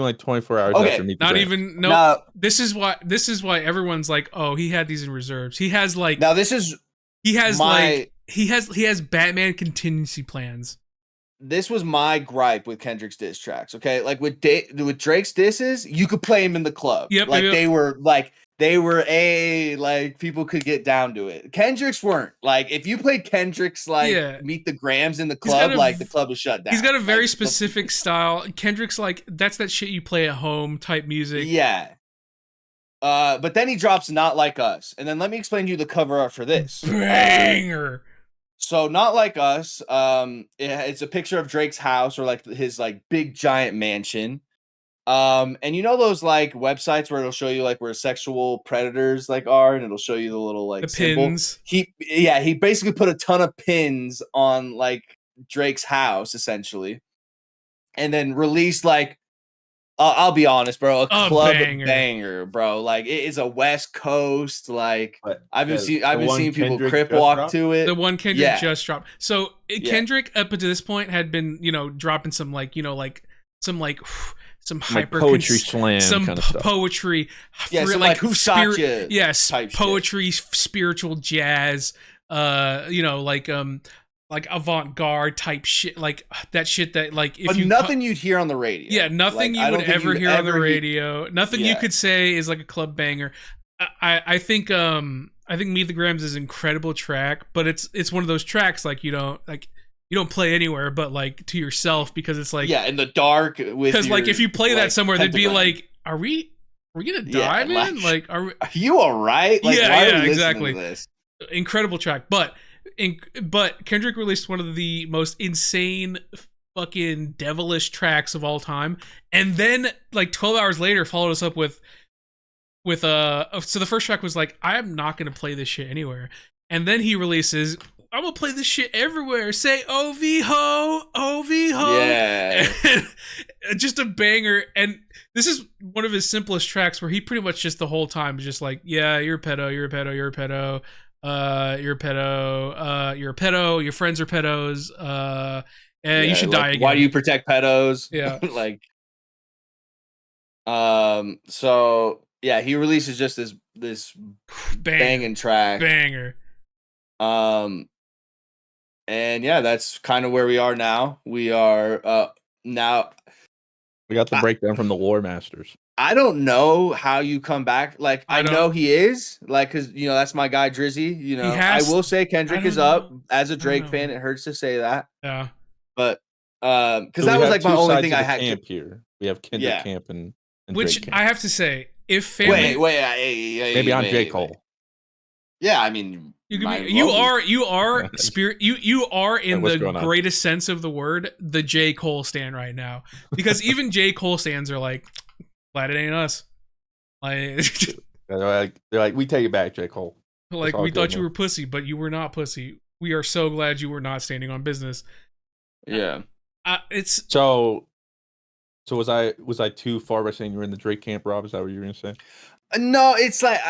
like 24 hours Okay, after Meet the not Grams. even no. Now, This is why everyone's like, oh, he had these in reserves. He has like now this is he has my- like he has Batman contingency plans. this was my gripe with Kendrick's diss tracks. Okay, like with Drake's disses, you could play him in the club. Yep, like yep. they were like people could get down to it. Kendrick's weren't. Like if you played Kendrick's like Yeah. Meet the Grams in the He's got club, a like the club was shut down. He's got a very Like, specific style. Kendrick's like that's that shit you play at home type music. Yeah. But then he drops Not Like Us. And then let me explain to you the cover art for this. Banger. So Not Like Us, it's a picture of Drake's house or like his like big giant mansion. And you know those like websites where it'll show you like where sexual predators like are, and it'll show you the little like The symbol? pins. He basically put a ton of pins on like Drake's house essentially, and then released like I'll be honest, bro, a club banger, bro. Like it is a West Coast like. But I've been seeing people Kendrick crip just walk dropped? to it. The one Kendrick Yeah. just dropped. So Yeah. Kendrick up to this point had been, dropping some like, some like some Like hyper poetry slam some kind of stuff. poetry, Yeah, some, like, who shot ya yes, type shit. poetry, spiritual jazz, like avant-garde type shit, like that shit that like if But you nothing you'd hear on the radio. yeah, nothing Like, I you don't would think ever you'd hear on the ever radio. Nothing you Yeah. could say is like a club banger. I think Meet the Grams is an incredible track, but it's one of those tracks like you don't play anywhere but like to yourself because it's like yeah, in the dark with because like if you play that like, somewhere they'd be pentagram. like, are we gonna die, Yeah, man? Like are we, Are you all right? Like, Yeah, why are yeah, we listening exactly. to this? incredible track, but Kendrick released one of the most insane fucking devilish tracks of all time, and then like 12 hours later followed us up with so the first track was like, I'm not gonna play this shit anywhere, and then he releases, I'm gonna play this shit everywhere, say OV ho, OV ho. Yeah. Just a banger. And this is one of his simplest tracks where he pretty much just the whole time is just like, yeah, you're a pedo, you're a pedo, you're a pedo, you're a pedo, you're a pedo, your friends are pedos, and you should like, die again. Why do you protect pedos? Yeah. Like so yeah, he releases just this banging track. Banger. And yeah, that's kind of where we are now. We are now We got the breakdown from the Lore Masters. I don't know how you come back. Like I know he is, like, cause that's my guy Drizzy. I will say Kendrick is up as a Drake fan. It hurts to say that. Yeah. But cause So that we was have like my two only sides thing of I the had. camp here. We have Kendrick Yeah. camp and Which Drake camp. I have to say, if family, Maybe I'm J. Cole. Yeah, I mean, you are spirit. You are in What's the going on? greatest sense of the word, the J. Cole stan right now, because even J. Cole stans are like, glad it ain't us. Like, They're like, we take it back, J. Cole. like all we good, thought you man. were pussy, but you were not pussy. We are so glad you were not standing on business. Yeah. It's So was I too far by saying you were in the Drake camp, Rob? Is that what you were gonna say? No, it's like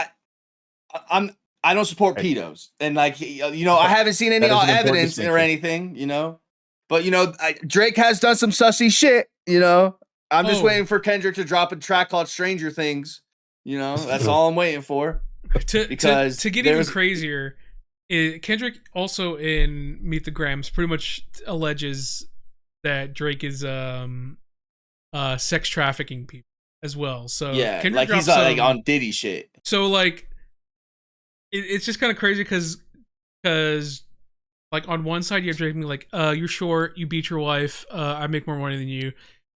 I don't support Hey. pedos, and like I haven't seen any That is an important evidence or distinction. anything, but Drake has done some sussy shit, I'm just Oh. waiting for Kendrick to drop a track called Stranger Things, that's all I'm waiting for. Because to get even there's- crazier, Kendrick also in Meet the Grams pretty much alleges that Drake is sex trafficking people as well. So Yeah, Kendrick like he's dropped like some- on Diddy shit. So like it's just kind of crazy because like on one side you have Drake being like, you're short, you beat your wife, I make more money than you,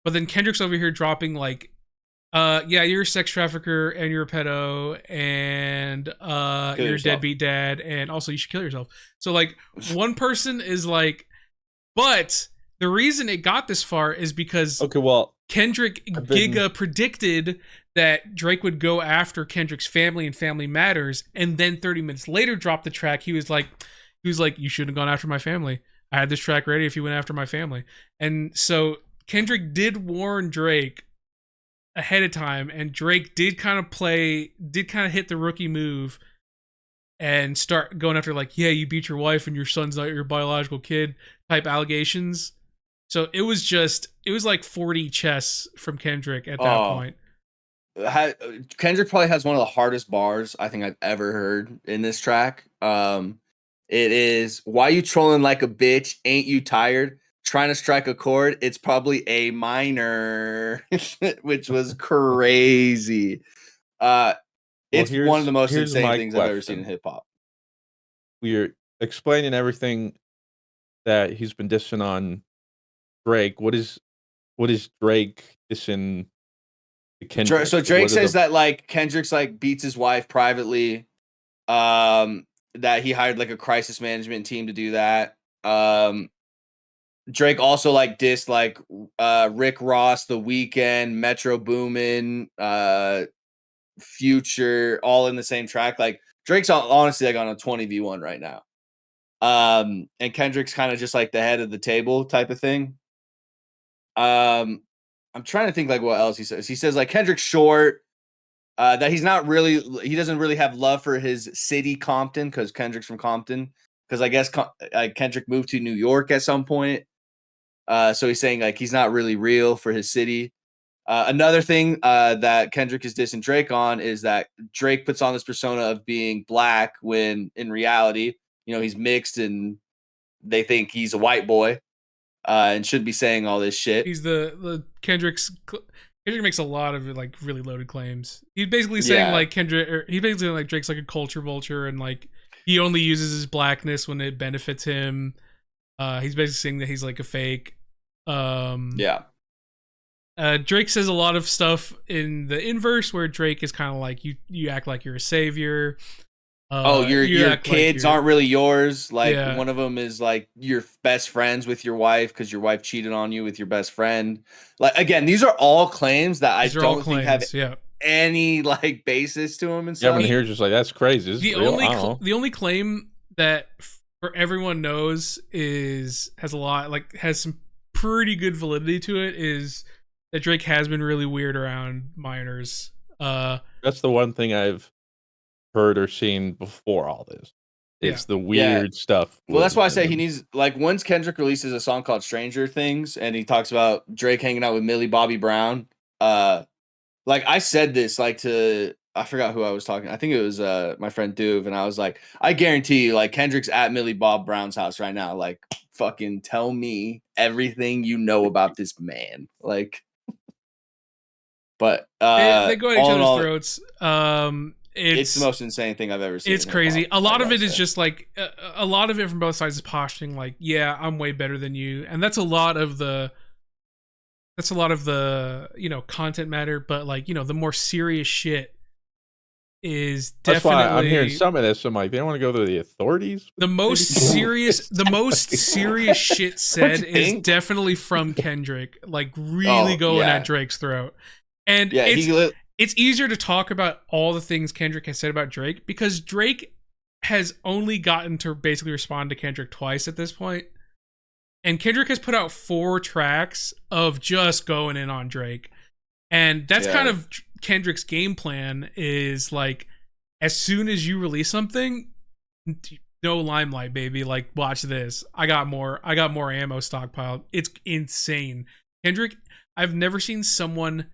but then Kendrick's over here dropping like, yeah, you're a sex trafficker and you're a pedo and you're a yourself. deadbeat dad and also you should kill yourself. So like one person is like, but the reason it got this far is because Okay, well, Kendrick Giga predicted that Drake would go after Kendrick's family and Family Matters, and then 30 minutes later dropped the track. He was like, you shouldn't have gone after my family. I had this track ready if you went after my family. And so Kendrick did warn Drake ahead of time, and Drake did kind of hit the rookie move and start going after like, yeah, you beat your wife and your son's not your biological kid type allegations. So it was like 40 chess from Kendrick at that point. Kendrick probably has one of the hardest bars I think I've ever heard in this track. It is, why you trolling like a bitch? Ain't you tired? Trying to strike a chord? It's probably A minor, which was crazy. It's one of the most insane things I've ever seen in hip hop. We're explaining everything that he's been dissing on Drake. What is Drake dissing Kendrick? So Drake says that like Kendrick's like beats his wife privately. That he hired like a crisis management team to do that. Drake also like dissed like Rick Ross, The Weeknd, Metro Boomin, Future, all in the same track. Like Drake's honestly like on a 20v1 right now. And Kendrick's kind of just like the head of the table type of thing. I'm trying to think like what else he says. He says like Kendrick's short, that he doesn't really have love for his city, Compton, because Kendrick's from Compton. Because I guess Kendrick moved to New York at some point. So he's saying like he's not really real for his city. Another thing that Kendrick is dissing Drake on is that Drake puts on this persona of being black when in reality, you know, he's mixed and they think he's a white boy and should be saying all this shit. He's Kendrick makes a lot of like really loaded claims. He's basically saying like he's basically like Drake's like a culture vulture and like he only uses his blackness when it benefits him. He's basically saying that he's like a fake. Drake says a lot of stuff in the inverse where Drake is kind of like you act like you're a savior. Your kids aren't really yours. Like one of them is like you're best friends with your wife because your wife cheated on you with your best friend. Like again, these are all claims that I don't think have any like basis to them and stuff. Yeah, when here's just like that's crazy. The only claim that for everyone knows has some pretty good validity to it is that Drake has been really weird around minors. That's the one thing I've heard or seen before all this. It's the weird stuff. Well, that's why I say he needs, like, once Kendrick releases a song called Stranger Things and he talks about Drake hanging out with Millie Bobby Brown, like I said this like to, I forgot who I was talking. I think it was my friend Duve, and I was like, I guarantee you, like, Kendrick's at Millie Bob Brown's house right now. Like, fucking tell me everything you know about this man. Like, but they go at each other's throats. It's the most insane thing I've ever seen. It's crazy. A lot of it is just like a lot of it from both sides is posturing. Like, yeah, I'm way better than you, and that's a lot of the content matter. But like the more serious shit is definitely. That's why I'm hearing some of this. I'm like, they don't want to go to the authorities. The most serious shit said is definitely from Kendrick. Like really going at Drake's throat, and it's easier to talk about all the things Kendrick has said about Drake because Drake has only gotten to basically respond to Kendrick twice at this point. And Kendrick has put out 4 tracks of just going in on Drake. And that's kind of Kendrick's game plan is like, as soon as you release something, no limelight, baby. Like, watch this. I got more ammo stockpiled. It's insane. Kendrick, I've never seen someone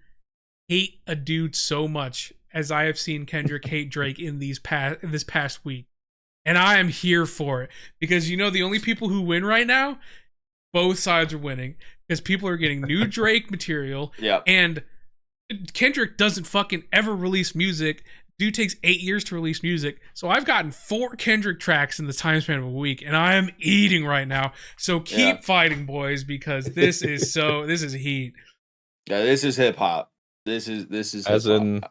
hate a dude so much as I have seen Kendrick hate Drake in this past week. And I am here for it. Because the only people who win right now, both sides are winning. Because people are getting new Drake material. Yeah. And Kendrick doesn't fucking ever release music. Dude takes 8 years to release music. So I've gotten 4 Kendrick tracks in the time span of a week. And I am eating right now. So keep fighting, boys, because this is heat. Yeah, this is hip hop. This is as an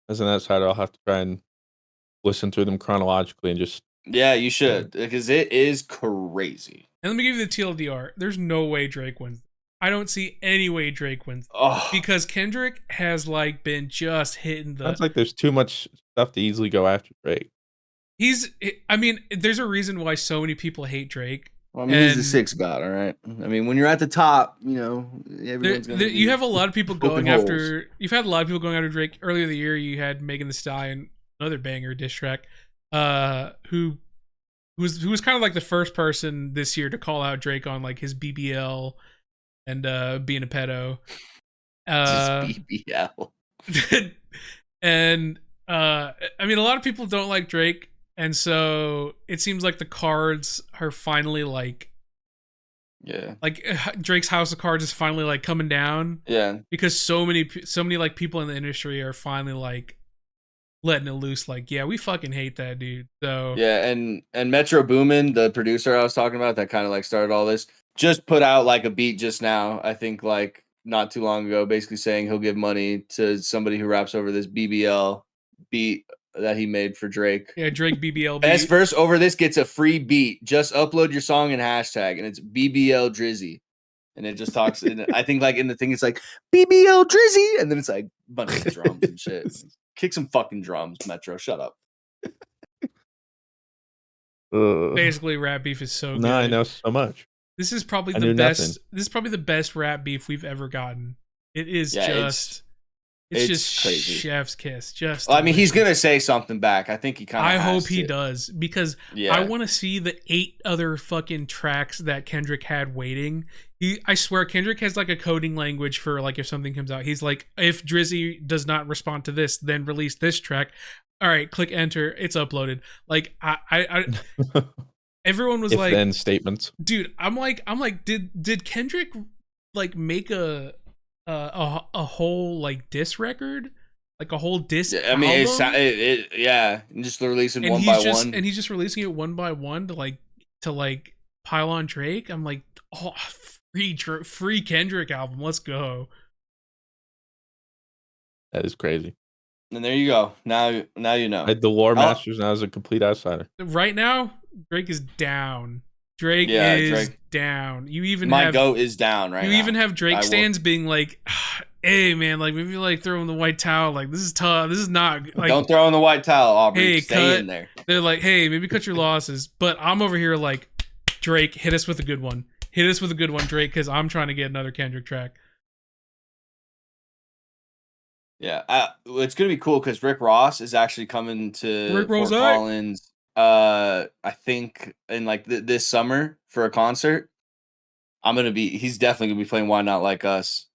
outsider, I'll have to try and listen through them chronologically and just. Yeah, you should, because it is crazy. And let me give you the TLDR. There's no way Drake wins. I don't see any way Drake wins because Kendrick has like been just hitting the. Sounds like there's too much stuff to easily go after Drake. There's a reason why so many people hate Drake. Well, I mean, he's the And sixth god, all right? I mean, when you're at the top, everyone's going to be you have a lot of people poking going holes. after. You've had a lot of people going after Drake earlier in the year. You had Megan Thee Stallion, another banger diss track, who was kind of like the first person this year to call out Drake on like his BBL and being a pedo. Just BBL. And I mean, a lot of people don't like Drake, and so it seems like the cards are finally like Drake's house of cards is finally like coming down. Yeah, because so many like people in the industry are finally like letting it loose. Like, yeah, we fucking hate that dude. So yeah, and Metro Boomin, the producer I was talking about, that kind of like started all this, just put out like a beat just now. I think like not too long ago, basically saying he'll give money to somebody who raps over this BBL beat that he made for Drake. yeah, Drake BBL Best beat. verse over this gets a free beat. Just upload your song and hashtag, and it's BBL Drizzy. And it just talks. I think like in the thing, it's like BBL Drizzy, and then it's like a bunch of drums and shit. Kick some fucking drums, Metro. Shut up. Basically, rap beef is so good. No, I know so much. This is probably I the knew best. nothing. This is probably the best rap beef we've ever gotten. It is Yeah, just. It's just crazy. chef's kiss. Just. Well, I mean, he's delicious. gonna say something back. I think he kind of. I hope he does, because Yeah. I want to see the 8 other fucking tracks that Kendrick had waiting. I swear, Kendrick has like a coding language for like if something comes out. He's like, if Drizzy does not respond to this, then release this track. All right, click enter. It's uploaded. Like I everyone was like, then statements. dude. I'm like, did Kendrick like make a whole like diss record? Like a whole disc. I mean, album? yeah, and just releasing and one he's by just, one. and he's just releasing it one by one to pile on Drake. I'm like, oh, free Kendrick album. Let's go. That is crazy. And there you go. Now you know. The War Masters now is a complete outsider. Right now, Drake is down. Drake down. You even my goat is down right now. You even have Drake stands being like, hey man, like maybe like throw in the white towel. Like this is tough. This is not like, don't throw in the white towel, Aubrey. Hey, stay in there. They're like, hey, maybe cut your losses. But I'm over here like, Drake, hit us with a good one. Hit us with a good one, Drake, because I'm trying to get another Kendrick track. Yeah, it's gonna be cool because Rick Ross is actually coming to Fort Rose. Collins. I think in like this summer for a concert. He's definitely gonna be playing Why Not Like Us.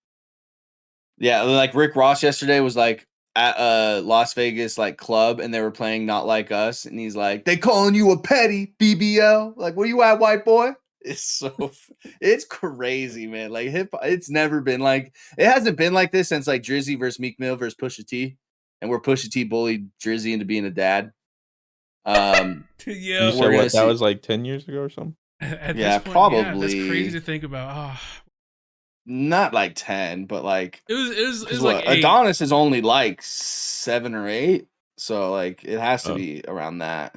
Yeah, like Rick Ross yesterday was like at a Las Vegas like club and they were playing Not Like Us, and he's like, they calling you a petty BBL. Like, where you at, white boy? It's crazy, man. Like hip hop, it hasn't been like this since like Drizzy versus Meek Mill versus Pusha T, and where Pusha T bullied Drizzy into being a dad. Yeah, that was like 10 years ago or something. Yeah, probably. Yeah, that's crazy to think about. Not like 10, but like it was like 8. Adonis is only like 7 or 8, so like it has to be around that.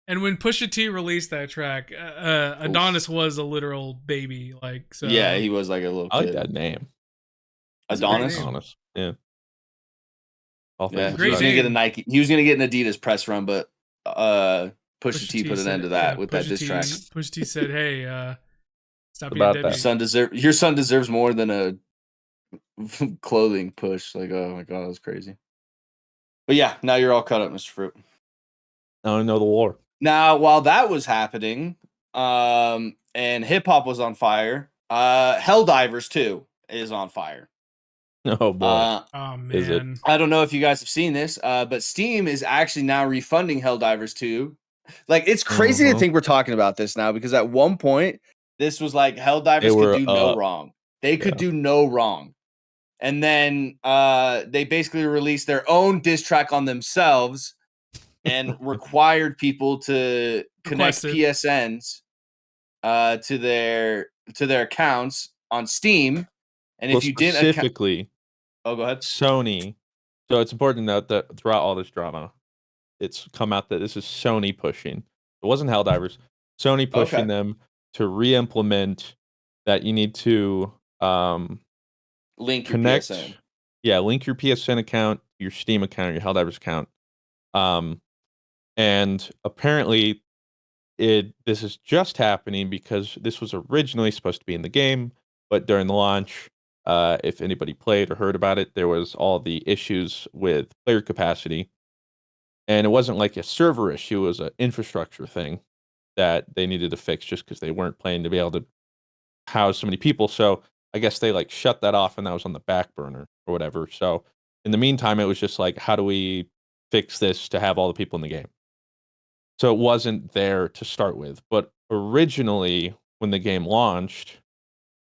And when Pusha T released that track, Adonis was a literal baby. Like, so yeah, he was like a little kid. I like that name, Adonis. Yeah. Yeah, he was gonna get a Nike. He was gonna get an Adidas press run, but Pusha T put an end to that with that diss track. Pusha T said, "Hey, stop being About deadbeat. Your son deserves more than a clothing push." Like, oh my god, that's crazy. But yeah, now you're all caught up, Mr. Fruit. I don't know the war. Now, while that was happening, and hip hop was on fire, Helldivers 2 is on fire. Oh boy. Oh man. Is it? I don't know if you guys have seen this, but Steam is actually now refunding Helldivers 2. Like, it's crazy to think we're talking about this now, because at one point this was like Helldivers could do no wrong. They could do no wrong. And then they basically released their own diss track on themselves and required people to connect PSNs to their accounts on Steam. And if you didn't specifically, go ahead. Sony. So it's important to note that throughout all this drama, it's come out that this is Sony pushing. It wasn't Helldivers. Sony pushing them to re-implement that you need to link your PSN. Yeah, link your PSN account, your Steam account, your Helldivers account. And apparently this is just happening because this was originally supposed to be in the game, but during the launch, if anybody played or heard about it, there was all the issues with player capacity, and it wasn't like a server issue; it was an infrastructure thing that they needed to fix just because they weren't planning to be able to house so many people. So I guess they like shut that off, and that was on the back burner or whatever. So in the meantime, it was just like, how do we fix this to have all the people in the game? So it wasn't there to start with. But originally, when the game launched,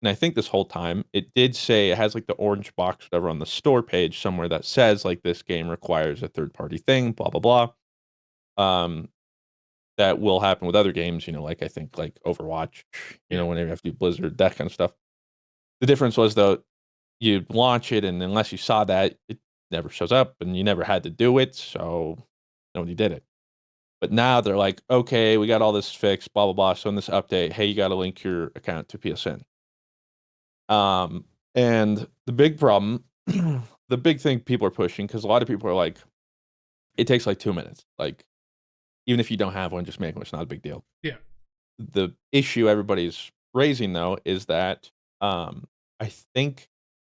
and I think this whole time, it did say it has like the orange box, whatever, on the store page somewhere that says like this game requires a third party thing, blah blah blah. That will happen with other games, like I think like Overwatch, whenever you have to do Blizzard, that kind of stuff. The difference was though, you launch it, and unless you saw that, it never shows up, and you never had to do it, so nobody did it. But now they're like, okay, we got all this fixed, blah blah blah. So in this update, hey, you got to link your account to PSN. And the big problem, the big thing people are pushing, because a lot of people are like, it takes like 2 minutes. Like, even if you don't have one, just make one. It's not a big deal. Yeah. The issue everybody's raising though is that I think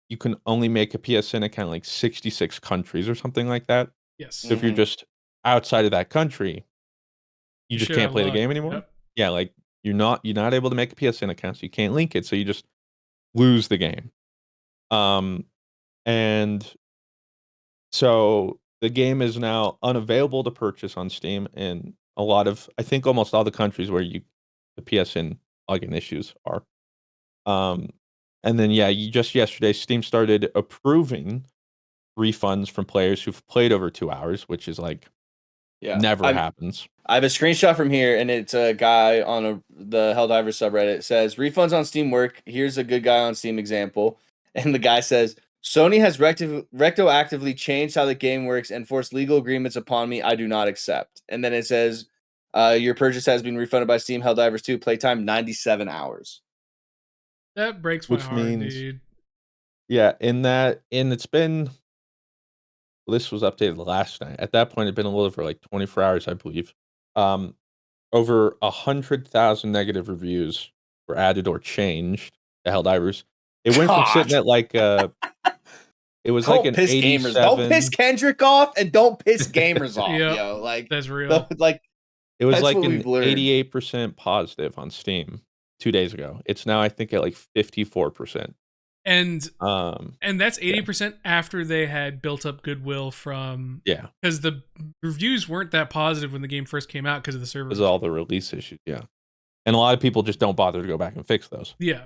you can only make a PSN account in like 66 countries or something like that. Yes. So if you're just outside of that country, you just should can't have play the luck. game anymore. Yep. Yeah, like you're not able to make a PSN account, so you can't link it, so you just lose the game. And so the game is now unavailable to purchase on Steam in a lot of, I think almost all the countries where the PSN login issues are. And then just yesterday, Steam started approving refunds from players who've played over 2 hours, which is like never happens. I have a screenshot from here, and it's a guy on the Helldivers subreddit. It says, refunds on Steam work. Here's a good guy on Steam example. And the guy says, Sony has retroactively changed how the game works and forced legal agreements upon me I do not accept. And then it says, your purchase has been refunded by Steam. Helldivers 2, playtime 97 hours. That breaks my heart, dude. Yeah, and it's been, this was updated last night. At that point, it'd been a little over like 24 hours, I believe. Over 100,000 negative reviews were added or changed to Helldivers. It went from sitting at like it was don't like an piss 87. Gamers. Don't piss Kendrick off, and don't piss gamers off, Yep, yo. Like, that's real. Like, it was like an 88% positive on Steam 2 days ago. It's now I think at like 54%. And that's 80% after they had built up goodwill from because the reviews weren't that positive when the game first came out because of the server. Because of all the release issues, and a lot of people just don't bother to go back and fix those. Yeah.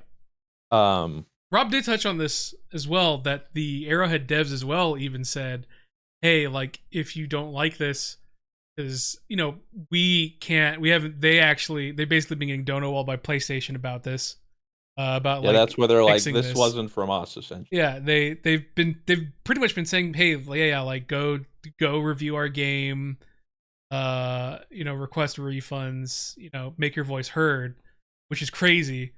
Rob did touch on this as well, that the Arrowhead devs as well even said, hey, like, if you don't like this, because they basically been getting dono walled by PlayStation about this. About that's where they're like, this this wasn't from us, essentially. Yeah, they've pretty much been saying, hey, like go review our game, request refunds, make your voice heard, which is crazy.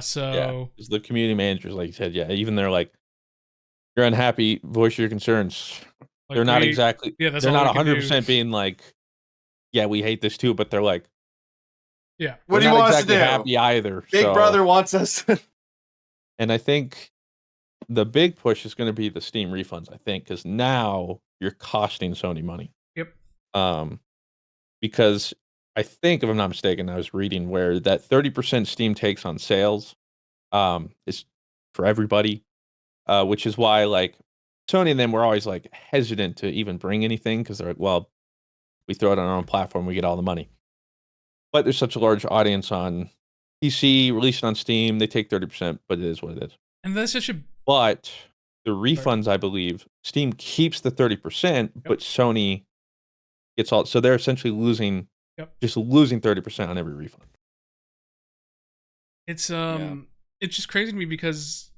So the community managers, like you said, even they're like, you're unhappy, voice your concerns. Like they're not exactly, they're not 100% being like, we hate this too, but they're like, what do you want us to do? Happy either. Big Brother wants us. And I think the big push is going to be the Steam refunds. I think because now you're costing Sony money. Yep. Because I think, if I'm not mistaken, I was reading where that 30% Steam takes on sales, is for everybody, which is why like Sony and them were always like hesitant to even bring anything because they're like, well, we throw it on our own platform, we get all the money. But there's such a large audience on PC, release it on Steam, they take 30%, but it is what it is. And that's such a... But the refunds, I believe, Steam keeps the 30%, but Sony gets all... So they're essentially losing, just losing 30% on every refund. It's it's just crazy to me because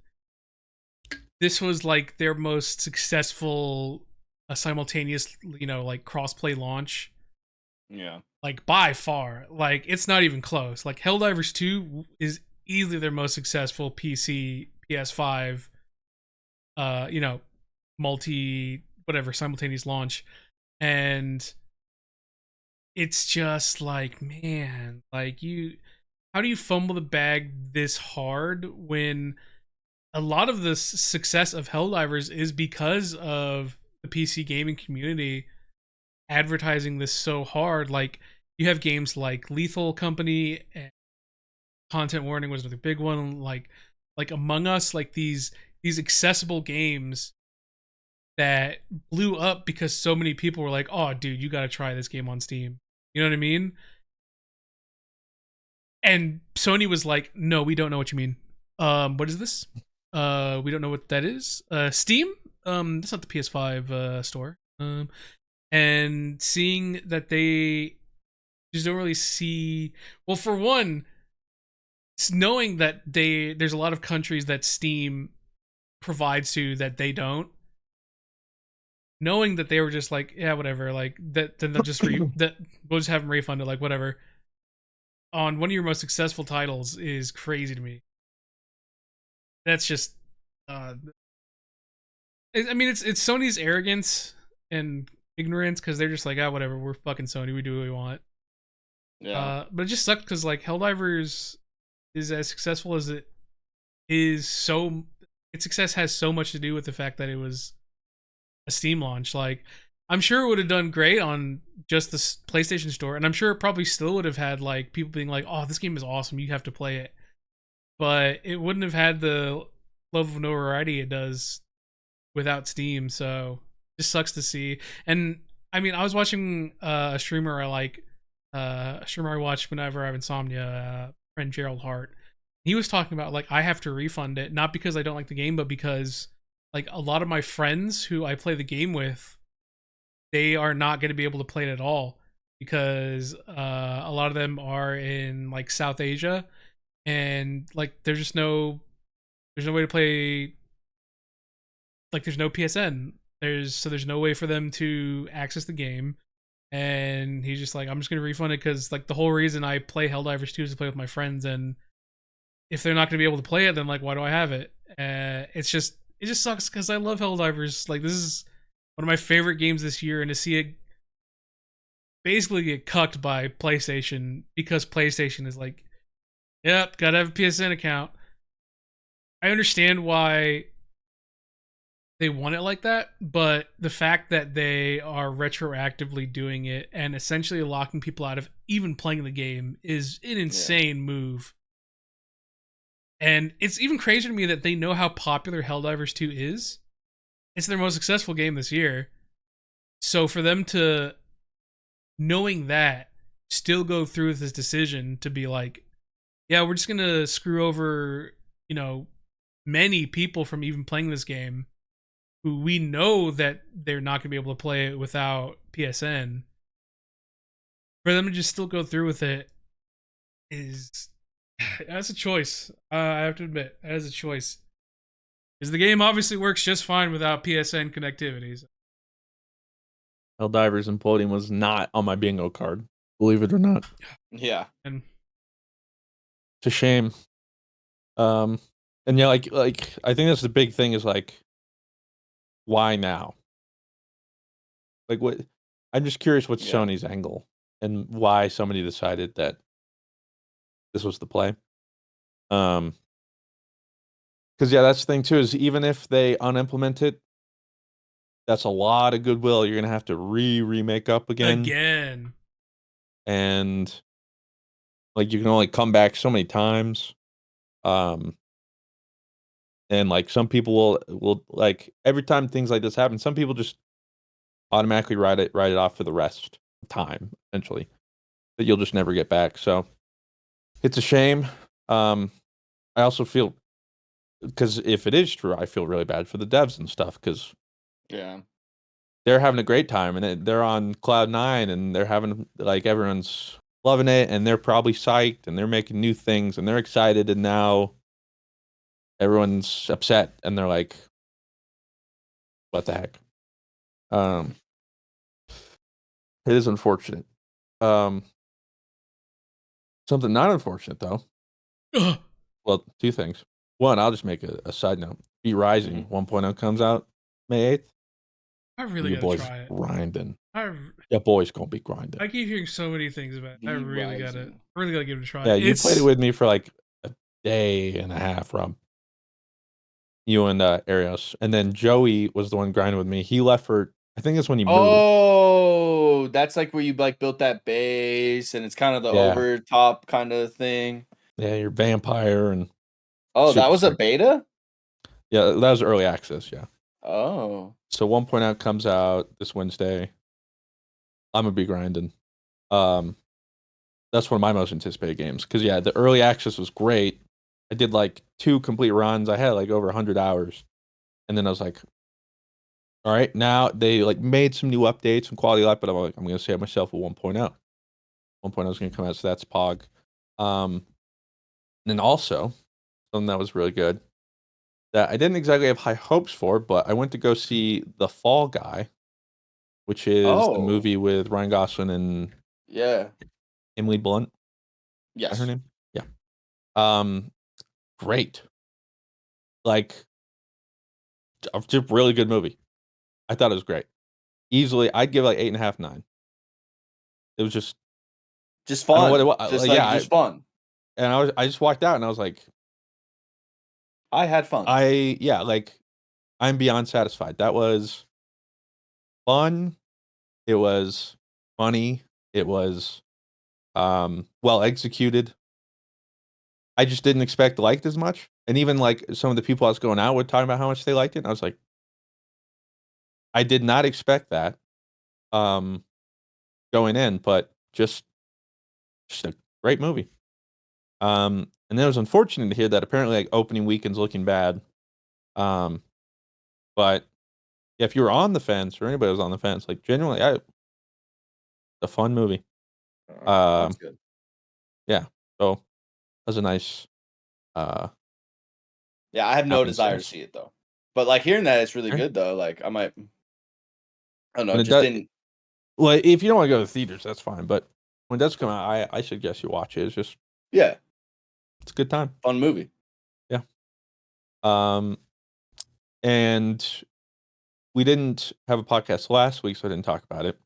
this was like their most successful simultaneous, like cross-play launch. Yeah. Like, by far. Like, it's not even close. Like, Helldivers 2 is easily their most successful PC, PS5, simultaneous launch. And it's just like, man, like how do you fumble the bag this hard when a lot of the success of Helldivers is because of the PC gaming community advertising this so hard. Like, you have games like Lethal Company and Content Warning was another big one. Like Among Us, like these accessible games that blew up because so many people were like, "Oh, dude, you got to try this game on Steam." You know what I mean? And Sony was like, "No, we don't know what you mean. What is this? We don't know what that is. Steam? That's not the PS5 store." And seeing that they just don't really see, well, for one, knowing that there's a lot of countries that Steam provides to that they don't, knowing that they were just like, yeah, whatever, like that, then they'll just that we'll just have them refunded, like whatever. On one of your most successful titles is crazy to me. That's just, I mean, it's Sony's arrogance and ignorance because they're just like, ah, whatever, we're fucking Sony, we do what we want. Yeah. But it just sucks because like Helldivers is as successful as it is. So its success has so much to do with the fact that it was a Steam launch. Like, I'm sure it would have done great on just the PlayStation Store, and I'm sure it probably still would have had like people being like, "Oh, this game is awesome, you have to play it." But it wouldn't have had the level of notoriety it does without Steam. So it just sucks to see. And I mean, I was watching a streamer I like, a streamer I watch whenever I have insomnia, friend Gerald Hart. He was talking about like I have to refund it, not because I don't like the game, but because like a lot of my friends who I play the game with, they are not going to be able to play it at all because a lot of them are in like South Asia, and like there's no way to play, like there's no PSN, there's no way for them to access the game. And he's just like, I'm just gonna refund it because like the whole reason I play Helldivers 2 is to play with my friends, and if they're not gonna be able to play it, then like why do I have it? It just sucks because I love Helldivers. Like, this is one of my favorite games this year, and to see it basically get cucked by PlayStation because PlayStation is like, yep, gotta have a PSN account. I understand why they want it like that, but the fact that they are retroactively doing it and essentially locking people out of even playing the game is an insane move. And it's even crazier to me that they know how popular Helldivers 2 is. It's their most successful game this year. So for them to, knowing that, still go through with this decision to be like, yeah, we're just going to screw over, many people from even playing this game who we know that they're not going to be able to play it without PSN. For them to just still go through with it is, that's a choice. I have to admit, that is a choice. Because the game obviously works just fine without PSN connectivity. So. Helldivers imploding was not on my bingo card, believe it or not. Yeah. And it's a shame. And yeah, like I think that's the big thing is like, why now? Like, what? I'm just curious what's Sony's angle and why somebody decided that this was the play. Because yeah, that's the thing too, is even if they unimplement it, that's a lot of goodwill you're gonna have to remake up again. And like you can only come back so many times. And like some people will like every time things like this happen, some people just automatically write it off for the rest of time, essentially. That you'll just never get back. So it's a shame. I also feel, because if it is true, I feel really bad for the devs and stuff, because they're having a great time and they're on cloud nine and they're having, like, everyone's loving it and they're probably psyched and they're making new things and they're excited, and now everyone's upset and they're like, what the heck? It is unfortunate. Something not unfortunate though. Well, two things. One, I'll just make a side note. V Rising 1.0 comes out May 8th. I really Your gotta boy's try it. grinding. I Your boy's gonna be grinding. I keep hearing so many things about it. I really gotta give it a try. Yeah, you played it It's with me for like a day and a half, Rob. You and Arios, and then Joey was the one grinding with me. He left for I think it's when you moved. Oh, that's like where you like built that base, and it's kind of the Yeah. over top kind of thing. Yeah, you're vampire and Oh, that super was a strict. beta? Yeah, that was early access. Yeah. Oh. So 1.0 comes out this Wednesday. I'm gonna be grinding. Um, that's one of my most anticipated games because yeah, the early access was great. I did like 2 complete runs. I had like over 100 hours, and then I was like, all right, now they like made some new updates, some quality of life, but I'm like, I'm gonna save myself a 1.0. 1.0 is gonna come out, so that's Pog. And then also something that was really good that I didn't exactly have high hopes for, but I went to go see The Fall Guy, which is the Oh. movie with Ryan Gosling and Yeah. Emily Blunt. Is that her Yes. name? Yeah. Um, great. Like, just really good movie. I thought it was great. Easily, I'd give it like 8.5, 9. It was just, Just I don't know what it fun. was. Just Yeah, like just fun. I just walked out and I was like, I had fun. yeah, like, I'm beyond satisfied. That was fun. It was funny. It was well executed. I just didn't expect liked as much. And even like some of the people I was going out with talking about how much they liked it. And I was like, I did not expect that um going in, but just a great movie. And then it was unfortunate to hear that apparently like opening weekend's looking bad. Um but yeah, if you were on the fence or anybody was on the fence, like genuinely a fun movie. Sounds Um good. yeah. So that was a nice Yeah, I have no desire to happenstance. see it though. But like hearing that it's really Okay. good though. Like I might I don't know, When it just does didn't well, if you don't want to go to the theaters, that's fine. But when it does come out, I suggest you watch it. yeah, It's a good time. fun movie. Yeah. Um, and we didn't have a podcast last week, so I didn't talk about it.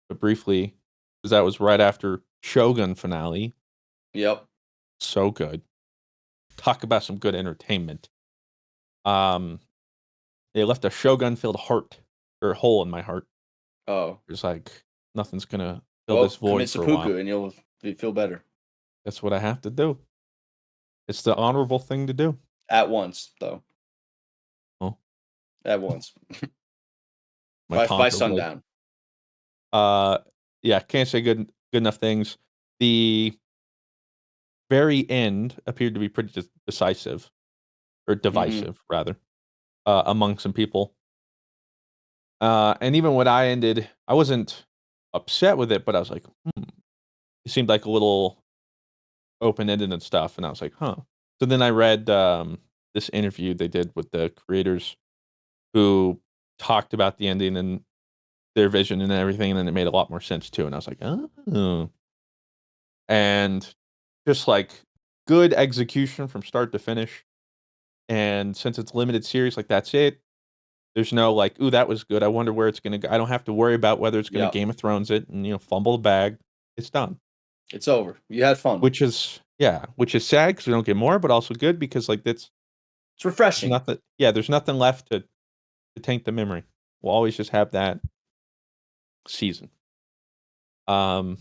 But briefly, because that was right after Shogun finale. Yep. So good. Talk about some good entertainment. Um, it left a Shogun-filled heart or hole in my heart. Oh. It's like nothing's gonna fill this Well, commit void for a while. seppuku and you'll feel better. That's what I have to do. It's the honorable thing to do. At once, though. Oh, At once. my By Tonka would. sundown. Yeah, can't say good enough things. The very end appeared to be pretty decisive or Mhm. divisive rather among some people. And even when I ended, I wasn't upset with it, but I was like, it seemed like a little open ended and stuff, and I was like, huh. So then I read this interview they did with the creators who talked about the ending and their vision and everything, and then it made a lot more sense too. And I was like, oh. And just like good execution from start to finish. And since it's limited series, like that's it. There's no like, ooh, that was good. I wonder where it's gonna go. I don't have to worry about whether it's gonna Yep. Game of Thrones it and fumble the bag. It's done. It's over. You had fun. Which is sad because we don't get more, but also good because like It's there's refreshing. nothing. Yeah, there's nothing left to taint the memory. We'll always just have that season. Um,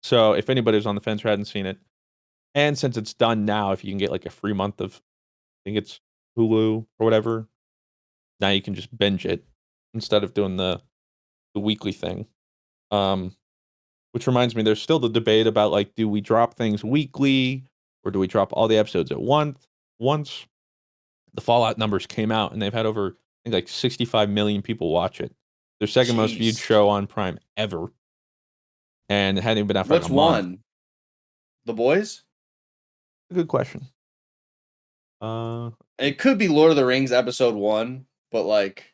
so if anybody was on the fence or hadn't seen it, and since it's done now, if you can get like a free month of, I think it's Hulu or whatever, now you can just binge it instead of doing the weekly thing. Which reminds me, there's still the debate about like, do we drop things weekly or do we drop all the episodes at once? Once the Fallout numbers came out, and they've had over I think like 65 million people watch it. Their second most viewed Jeez. show on Prime ever, and it hadn't even been out for like What's a month. one? The Boys? Good question. It could be Lord of the Rings episode 1, but like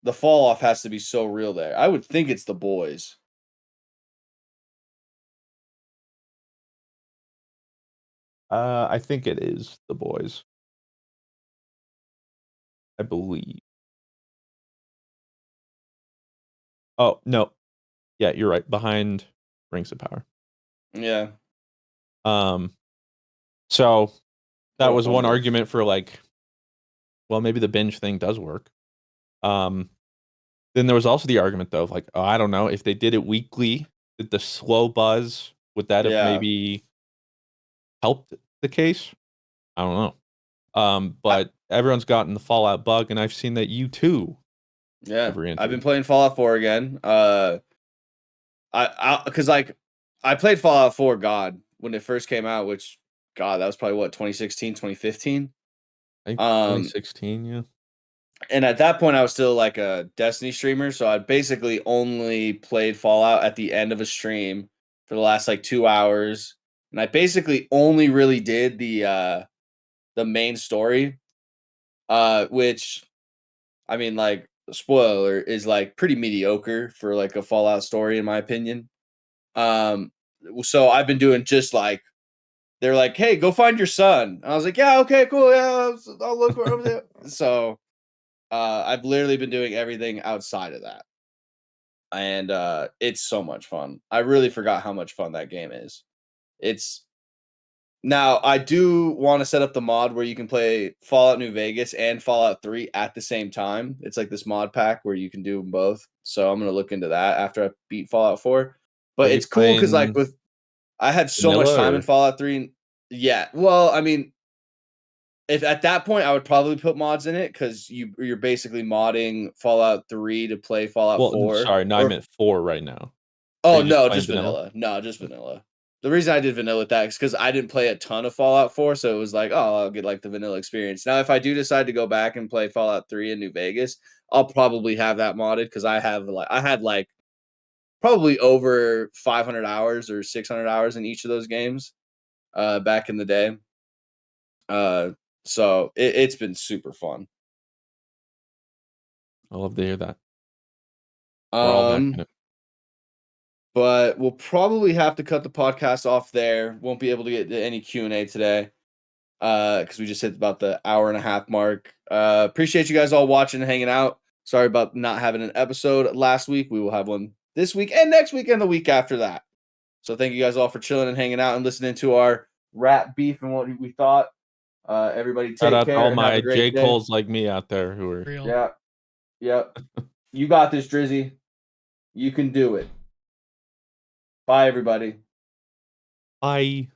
the fall off has to be so real there. I would think it's The Boys. I think it is The Boys. I believe. Oh no, yeah, you're right. Behind Rings of Power. Yeah. So that What a was fun one game. argument for like, well, maybe the binge thing does work. Then there was also the argument though of like, oh, I don't know if they did it weekly, did the slow buzz would that have Yeah. maybe helped the case? I don't know. But everyone's gotten the Fallout bug, and I've seen that you too Yeah. have I've been re-entered. playing Fallout 4 again. Because like I played Fallout 4 God when it first came out, which God, that was probably what 2016, 2015. I think Um, 2016, yeah. and at that point I was still like a Destiny streamer, so I basically only played Fallout at the end of a stream for the last like 2 hours. And I basically only really did the main story, which I mean like spoiler is like pretty mediocre for like a Fallout story in my opinion. Um, so I've been doing just like they're like, "Hey, go find your son." And I was like, "Yeah, okay, cool, yeah, I'll look where I'm at." So I've literally been doing everything outside of that, and it's so much fun. I really forgot how much fun that game is. It's now I do want to set up the mod where you can play Fallout New Vegas and Fallout 3 at the same time. It's like this mod pack where you can do them both. So I'm gonna look into that after I beat Fallout 4. Are But you it's cool because like playing with I had so much vanilla time in or Fallout 3. Yeah. Well, I mean, if at that point I would probably put mods in it because you're basically modding Fallout 3 to play Fallout well, 4. sorry, no, I Or meant 4 right now. Are oh you just no, playing just vanilla? vanilla. No, just vanilla. The reason I did vanilla with that is because I didn't play a ton of Fallout 4, so it was like, oh, I'll get like the vanilla experience. Now, if I do decide to go back and play Fallout 3 in New Vegas, I'll probably have that modded because I had like probably over 500 hours or 600 hours in each of those games back in the day. Uh, so it's been super fun. I love to hear that. We're all back in Um, it. but we'll probably have to cut the podcast off there. Won't be able to get to any Q&A today because we just hit about the hour and a half mark. Appreciate you guys all watching and hanging out. Sorry about not having an episode last week. We will have one this week and next week and the week after that. So thank you guys all for chilling and hanging out and listening to our rap beef and what we thought. Everybody Shout take out to all care and have my a J. great day. Coles like me out there who are Real. Yeah. Yep. You got this, Drizzy. You can do it. Bye, everybody. bye.